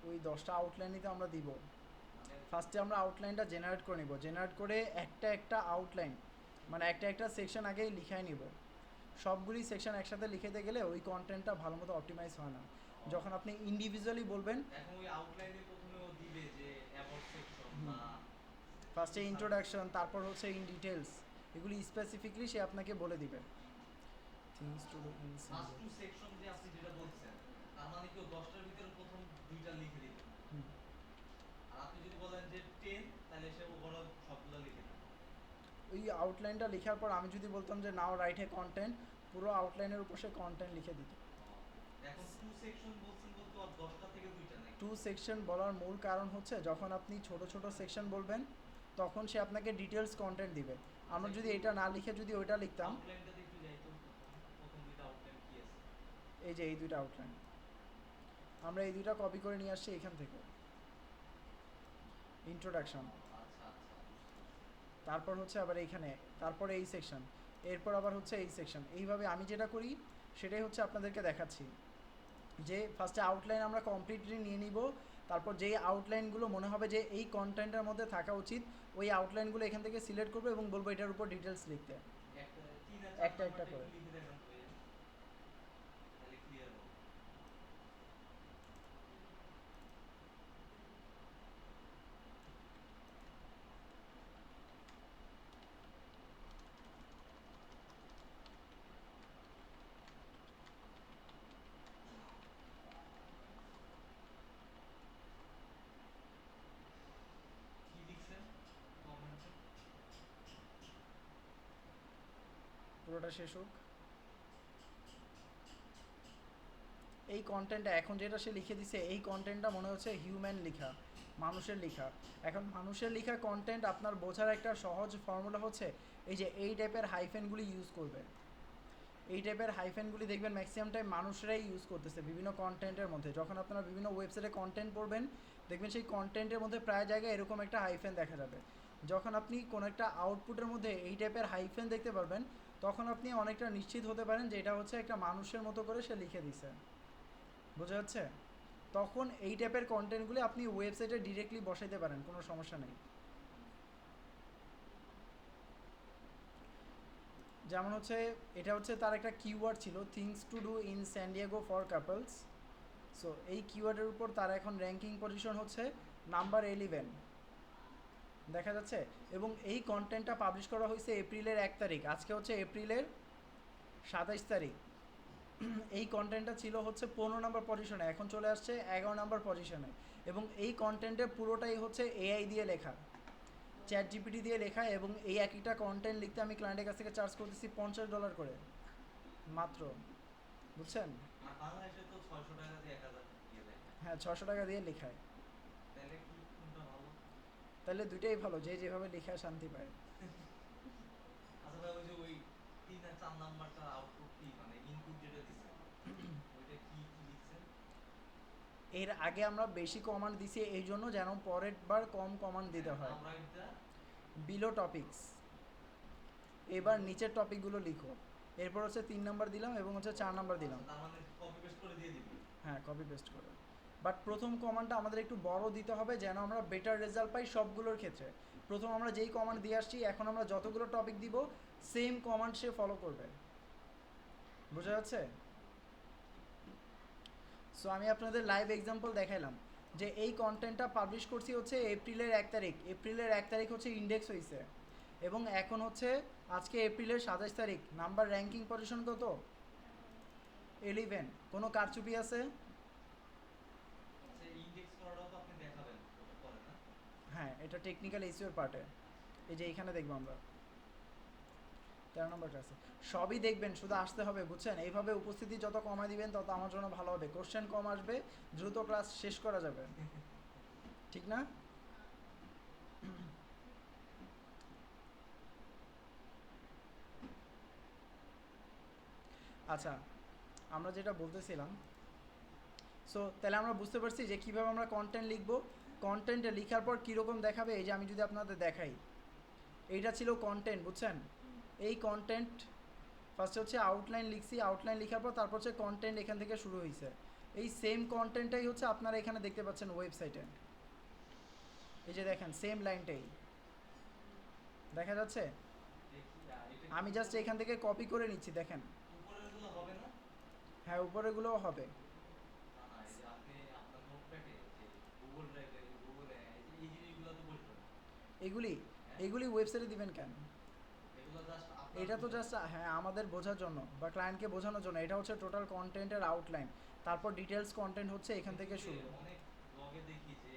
ওই 10টা আউটলাইনই তো আমরা দিব। মানে ফার্স্টে আমরা আউটলাইনটা জেনারেট করে নিব, জেনারেট করে একটা একটা আউটলাইন মানে একটা একটা সেকশন আগেই লিখাই নিব। সবগুলি সেকশন একসাথে লিখেতে গেলে ওই কন্টেন্টটা ভালো মতো অপটিমাইজ হয় না। যখন আপনি ইন্ডিভিজুয়ালি বলবেন, এখন ওই আউটলাইনে প্রথমে ও দিবে যে অ্যাবাউট সেকশন বা কিছু ফার্স্টে ইন্ট্রোডাকশন, তারপর হচ্ছে ইন ডিটেলস, এগুলি স্পেসিফিকলি সে আপনাকে বলে দিবে। Things to do in first single. To section যে আপনি যেটা বলছেন, তার মানে কি ও 10টার ভিতরে প্রথম দুইটা লিখে দিবে? আর আপনি যদি বলেন যে 10, তাহলে সে ওভারঅল সবগুলো লিখে দিবে। ওই আউটলাইনটা লেখার পর আমি যদি বলতাম যে নাও রাইট এ কন্টেন্ট, পুরো আউটলাইনের উপর সে কন্টেন্ট লিখে দিত। এখন টু সেকশন বলছেন বলতে আর 10টা থেকে দুইটা নাকি? টু সেকশন বলার মূল কারণ হচ্ছে যখন আপনি ছোট ছোট সেকশন বলবেন তখন সে আপনাকে ডিটেলস কন্টেন্ট দিবে। আমরা যদি এটা না লিখে যদি ওইটা লিখতাম, আউটলাইনটা একটু যাইতো প্রথম দুইটা আউটলাইন কি আছে? এই যে এই দুইটা আউটলাইন আমরা এই দুইটা কপি করে নিয়ে আসছি এখান থেকে। ইন্ট্রোডাকশন, আচ্ছা আচ্ছা, বুঝতে পারছি। তারপর হচ্ছে আবার এইখানে, তারপরে এই সেকশন, এরপর আবার হচ্ছে এই সেকশন। এইভাবে আমি যেটা করি সেটাই হচ্ছে আপনাদেরকে দেখাচ্ছি, যে ফার্স্টে আউটলাইন আমরা কমপ্লিটলি নিয়ে নিব, তারপর যেই আউটলাইনগুলো মনে হবে যে এই কন্টেন্টের মধ্যে থাকা উচিত ওই আউটলাইনগুলো এখান থেকে সিলেক্ট করবো এবং বলবো এটার উপর ডিটেলস লিখতে, একটা 3 আর 4 একটা একটা নাম্বারটা করে। একটু লিখে দেখান তো, তাহলে ক্লিয়ার হবে। কি লিখছেন কমেন্টে? পুরোটা শেষ হোক। এই কন্টেন্টটা এখন যেটা সে লিখে দিছে এই কন্টেন্টটা মনে হচ্ছে হিউম্যান লেখা, মানুষের লেখা। এখন মানুষের লেখা কন্টেন্ট আপনার বোঝার একটা সহজ ফর্মুলা হচ্ছে এই যে এই টাইপের হাইফেনগুলি ইউজ করবে। এই টাইপের হাইফেনগুলি দেখবেন ম্যাক্সিমাম টাইম মানুষরাই ইউজ করতেছে বিভিন্ন কন্টেন্টের মধ্যে। যখন আপনারা বিভিন্ন ওয়েবসাইটে কন্টেন্ট পড়বেন দেখবেন সেই কন্টেন্টের মধ্যে প্রায় জায়গায় এরকম একটা হাইফেন দেখা যাবে। যখন আপনি কোনো একটা আউটপুটের মধ্যে এই টাইপের হাইফেন দেখতে পারবেন তখন আপনি অনেকটা নিশ্চিত হতে পারেন যে এটা হচ্ছে একটা মানুষের মতো করে সে লিখে দিছে, বোঝা যাচ্ছে? তখন এই টাইপের কন্টেন্টগুলি আপনি ওয়েবসাইটে ডিরেক্টলি বসাইতে পারেন, কোনো সমস্যা নেই। যেমন হচ্ছে এটা হচ্ছে তার একটা কিওয়ার্ড ছিল, things to do in San Diego for couples. So এই কিওয়ার্ডের উপর তার এখন র্যাঙ্কিং পজিশন হচ্ছে নাম্বার 11, দেখা যাচ্ছে। এবং এই কন্টেন্টটা পাবলিশ করা হয়েছে এপ্রিলের 1 তারিখ, আজকে হচ্ছে এপ্রিলের 27 তারিখ। এই কন্টেন্টটা ছিল হচ্ছে 15 নম্বর পজিশনে, এখন চলে আসছে 11 নম্বর পজিশনে। এবং এই কন্টেন্টের পুরোটাই হচ্ছে এআই দিয়ে লেখা, চ্যাট জিপিটি দিয়ে লেখা। এবং এই একটা কন্টেন্ট লিখতে আমি ক্লায়েন্টের কাছ থেকে চার্জ করতেছি $50 করে মাত্র, বুঝছেন? আর বাংলাদেশে তো 600 টাকা দিয়ে 1000 দিয়ে দেখায়। হ্যাঁ, 600 টাকা দিয়ে লেখায়। তাহলে কি কোনটা ভালো? তাহলে দুইটাই ভালো, যে যেভাবে লেখায় শান্তি পায়। আচ্ছা ভাই, ওই যে ওই 3 এখানে 4 নাম্বারটা আউটপুট কি মানে ইনপুট যেটা দিছেন ওইটা কি কি লিখছেন? এর আগে আমরা বেশি কমান্ড দিছি এই জন্য যেন পরের বার কম কমান্ড দিতে হয়। নাও রাইট দা বিলো টপিকস, এবার নিচের টপিকগুলো লিখো। এরপর হচ্ছে 3 নাম্বার দিলাম এবং হচ্ছে 4 নাম্বার দিলাম। তার মানে কপি পেস্ট করে দিয়ে দিবি। হ্যাঁ, কপি পেস্ট করো। বাট প্রথম কমান্ডটা আমাদের একটু বড় দিতে হবে যেন আমরা বেটার রেজাল্ট পাই সবগুলোর ক্ষেত্রে। প্রথম আমরা যেই কমান্ড দিয়ে আসছি, এখন আমরা যতগুলো টপিক দিব সেম কমান্ড সে ফলো করবে। বোঝা যাচ্ছে? সো আমি আপনাদের লাইভ এক্সাম্পল দেখাইলাম যে এই কন্টেন্টটা পাবলিশ করছি হচ্ছে এপ্রিলের 1 তারিখ। এপ্রিলের 1 তারিখ হচ্ছে ইন্ডেক্স হয়েছে এবং এখন হচ্ছে আজকে এপ্রিলের 27 তারিখ। নাম্বার র্যাঙ্কিং পজিশন কত? 11। কোনো কারচুপি আছে? আচ্ছা ইনডেক্স করাটাও তো আপনি দেখাবেন ওটা পরে না? হ্যাঁ, এটা টেকনিক্যাল এসইওর পার্টে। এই যে এইখানে দেখবো আমরা 13 নম্বরটা আছে। সবই দেখবেন, শুধু আসতে হবে, বুঝছেন? এইভাবে উপস্থিতি যত কমায় দিবেন তত আমার জন্য ভালো হবে। কোশ্চেন কম আসবে, দ্রুত ক্লাস শেষ করা যাবে, ঠিক না? আচ্ছা, আমরা যেটা বলতেছিলাম, সো তাহলে আমরা বুঝতে পারছি যে কীভাবে আমরা কন্টেন্ট লিখবো। কন্টেন্টে লেখার পর কীরকম দেখাবে, এই যে আমি যদি আপনাদের দেখাই, এইটা ছিল কন্টেন্ট, বুঝছেন? এই কন্টেন্ট ফার্স্টে হচ্ছে আউটলাইন লিখছি, আউটলাইন লেখার পর তারপর হচ্ছে কন্টেন্ট এখান থেকে শুরু হয়েছে। এই সেম কন্টেন্টটাই হচ্ছে আপনারা এখানে দেখতে পাচ্ছেন ওয়েবসাইটে। এই যে দেখেন সেম লাইনটাই দেখা যাচ্ছে। দেখি এটা আমি জাস্ট এখান থেকে কপি করে নিচ্ছি, দেখেন। উপরেরগুলো হবে না? হ্যাঁ, উপরেগুলোও হবে। না না এই যে আপনি আপনার নোটপ্যাডে যে গুগল ড্রাইভে গুগলে এই জিনিসগুলো তো বসবে না। এগুলি হ্যাঁ এগুলি ওয়েবসাইটে দিবেন কেন? এগুলো জাস্ট আপনার এটা তো বোঝার জাস্ট, হ্যাঁ, আমাদের বোঝার জন্য বা ক্লায়েন্টকে বোঝানোর জন্য। এটা হচ্ছে টোটাল কন্টেন্টের আউটলাইন, তারপর ডিটেলস কন্টেন্ট হচ্ছে এখান থেকে কিন্তু শুরু। অনেক ব্লগে দেখি যে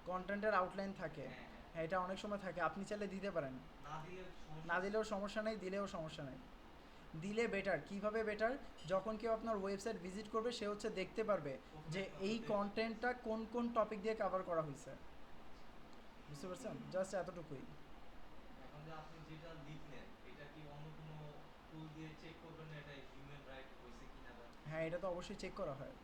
কন্টেন্টের আউটলাইন থাকে, হ্যাঁ হ্যাঁ হ্যাঁ, এটা অনেক সময় থাকে। আপনি চাইলে দিতে পারেন, না দিলে সমস্যা না আছে? দিলেও সমস্যা নেই, দিলেও সমস্যা নেই। দিলে বেটার। কিভাবে বেটার? যখন কেউ আপনার ওয়েবসাইট ভিজিট করবে সে হচ্ছে দেখতে পারবে যে এই কন্টেন্টটা কোন কোন টপিক দিয়ে কভার করা হয়েছে। বুঝতে পারছেন? জাস্ট এতটুকুই। এখন যে আপনি যেটা লিখলেন এটা কি অন্য কোনো টুল দিয়ে চেক করবেন না এটা হিউম্যান রাইট হয়েছে কিনা বা হ্যাঁ, এটা তো অবশ্যই চেক করা হয়।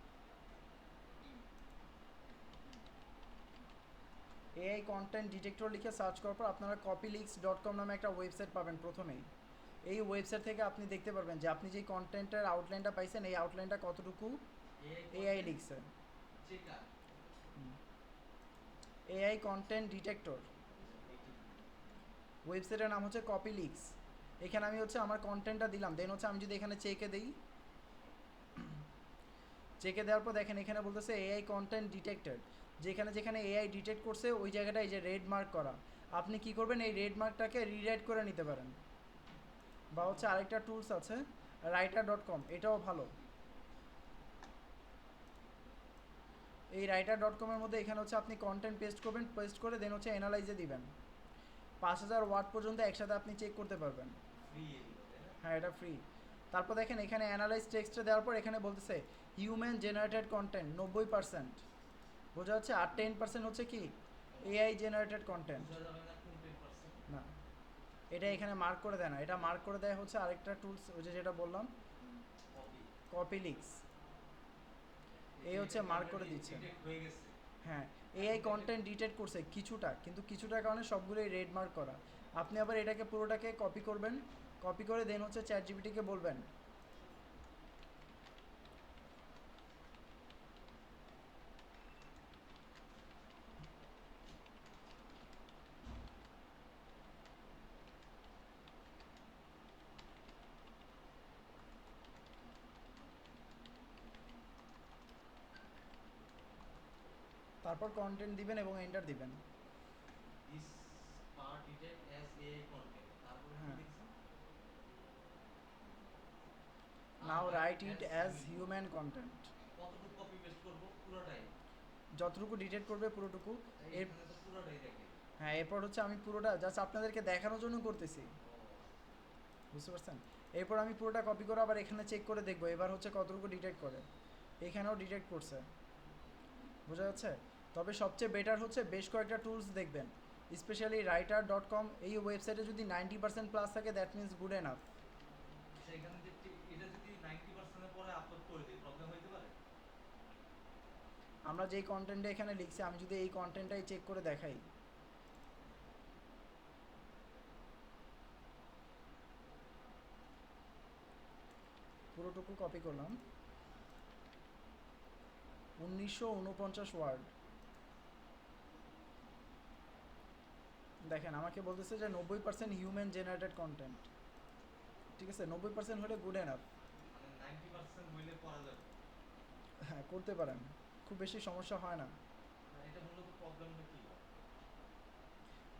এআই কন্টেন্ট ডিটেক্টর লিখে সার্চ করার পর আপনারা copyleaks.com নামে একটা ওয়েবসাইট পাবেন প্রথমেই। এই ওয়েবসাইট থেকে আপনি দেখতে পারবেন যে আপনি যেই কন্টেন্টের আউটলাইনটা পাইছেন এই আউটলাইনটা কতটুকু এআই লিখছে। চেকার এআই কন্টেন্ট ডিটেক্টর ওয়েবসাইটের নাম হচ্ছে কপিলিক্স। এখানে আমি হচ্ছে আমার কন্টেন্টটা দিলাম, দেন হচ্ছে আমি যদি এখানে চেকে দিই, চেকে দেওয়ার পর দেখেন এখানে বলতেছে এআই কন্টেন্ট ডিটেক্টেড। যেখানে যেখানে এআই ডিটেক্ট করছে ওই জায়গাটা এই যে রেড মার্ক করা। আপনি কি করবেন, এই রেড মার্কটাকে রিরাইট করে নিতে পারেন। বা হচ্ছে আরেকটা টুলস আছে writer.com, এটাও ভালো। এই writer.com এর মধ্যে এখানে হচ্ছে আপনি কন্টেন্ট পেস্ট করবেন, পেস্ট করে দেন হচ্ছে অ্যানালাইজে দিবেন। 5000 ওয়ার্ড পর্যন্ত একসাথে আপনি চেক করতে পারবেন। ফ্রি এগুলো তাই না? হ্যাঁ, এটা ফ্রি। তারপর দেখেন এখানে অ্যানালাইজ টেক্সটে দেওয়ার পর এখানে বলতেছে হিউম্যান জেনারেটেড কন্টেন্ট 90%, বোঝা যাচ্ছে। আর 10% হচ্ছে কি এআই জেনারেটেড কন্টেন্ট। বোঝা যাবে না কোন 10%? না, এটা এখানে মার্ক করে দেয় না, এটা মার্ক করে দেয় হচ্ছে আরেকটা টুলস, ওই যে যেটা বললাম কপি কপিলিক্স। এই হচ্ছে মার্ক করে দিচ্ছে। ডিটেক্ট হয়ে গেছে। হ্যাঁ, এআই কন্টেন্ট ডিটেক্ট করছে কিছুটা, কিন্তু কিছুটার কারণে সবগুলোই রেড মার্ক করা। আপনি আবার এটাকে পুরোটাকে কপি করবেন, কপি করে দেন হচ্ছে চ্যাট জিপিটিকে বলবেন তারপর কন্টেন্ট দিবেন এবং এন্টার দিবেন। This part detect as AI content তারপরে কি হ্যাঁ, লিখছেন? Now write it as human content. কতটুকু কপি পেস্ট করব পুরোটাই? যতটুকু ডিটেক্ট করবে পুরোটুকু। এর এখানে তো পুরোটাই দেখে। হ্যাঁ, এরপর হচ্ছে আমি পুরোটা জাস্ট আপনাদেরকে দেখানোর জন্য করতেছি, ও বুঝতে পারছেন? এরপর আমি পুরোটা কপি করে আবার এখানে চেক করে দেখবো এবার হচ্ছে কতটুকু ডিটেক্ট করে। এখানেও ডিটেক্ট করছে, বোঝা যাচ্ছে। তবে সবচেয়ে বেটার হচ্ছে বেশ কয়েকটা টুলস দেখবেন, স্পেশালি writer.com। এই ওয়েবসাইটে যদি 90% প্লাস থাকে দ্যাট মিনস গুড এনাফ। আচ্ছা এখানে যে এটা যদি 90% এর পরে আপলোড করে দিই প্রবলেম হইতে পারে? আমরা যেই কন্টেন্টটা এখানে লিখছি, আমি যদি এই কন্টেন্টটাই চেক করে দেখাই, পুরোটুকু কপি করলাম, 1949 ওয়ার্ড। দেখেন আমাকে বলতেছে যে 90% হিউম্যান জেনারেটেড কন্টেন্ট। ঠিক আছে, 90% হলে গুড এনাফ। মানে 90% হইলে করা যাবে? হ্যাঁ, করতে পারেন, খুব বেশি সমস্যা হয় না। না এটা মূলত প্রবলেমটা কি হয়?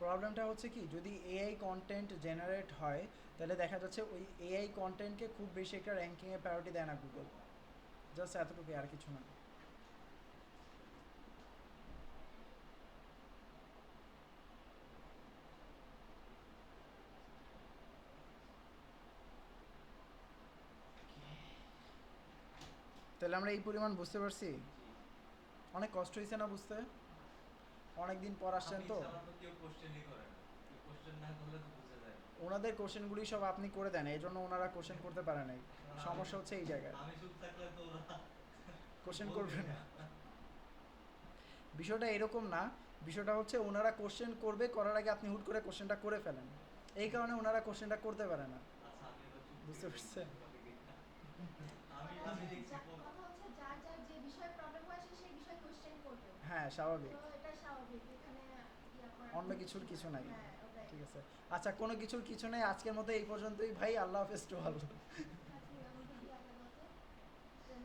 প্রবলেমটা হচ্ছে কি, যদি এআই কন্টেন্ট জেনারেট হয় তাহলে দেখা যাচ্ছে ওই এআই কন্টেন্টকে খুব বেশি একটা র্যাঙ্কিংয়ে প্রায়োরিটি দেয় না গুগল। জাস্ট এতটুকুই, আর কিছু না। তাহলে আমরা এই পরিমাণ বুঝতে পারছি। জি। অনেক কষ্ট হয়েছে না বুঝতে, অনেক দিন পর আসছেন আপনি তো। ছাড়া তো কেউ কোশ্চেনই করে না। কেউ কোশ্চেন না করলে তো বুঝা যায় না। ওনাদের কোশ্চেনগুলি সব আপনি করে দেন, এই জন্য ওনারা কোশ্চেন করতে পারে নাই। সমস্যা হচ্ছে এই জায়গায়, আমি চুপ থাকলে তো ওরা কোশ্চেন বলবে করবে না। না। বিষয়টা এরকম না, বিষয়টা হচ্ছে ওনারা কোশ্চেন করবে, করার আগে আপনি হুট করে কোশ্চেনটা করে ফেলেন, এই কারণে ওনারা কোশ্চেনটা করতে পারে না। আচ্ছা আমি এবার চুপ বুঝতে থেকে পারছেন? আমি দেখছি কথা হচ্ছে যার যার যে বিষয়ে প্রবলেম হয় সে সেই বিষয়ে কোশ্চেন করবে। হ্যাঁ, স্বাভাবিক, তো এটা স্বাভাবিক, এখানে ইয়া করার অন্য কিছুর কিছু নাই। হ্যাঁ ওটাই। ঠিক আছে, আচ্ছা কোনো কিছুর কিছু নেই, আজকের মতো এই পর্যন্তই ভাই, আল্লাহ হাফেজ টু অল।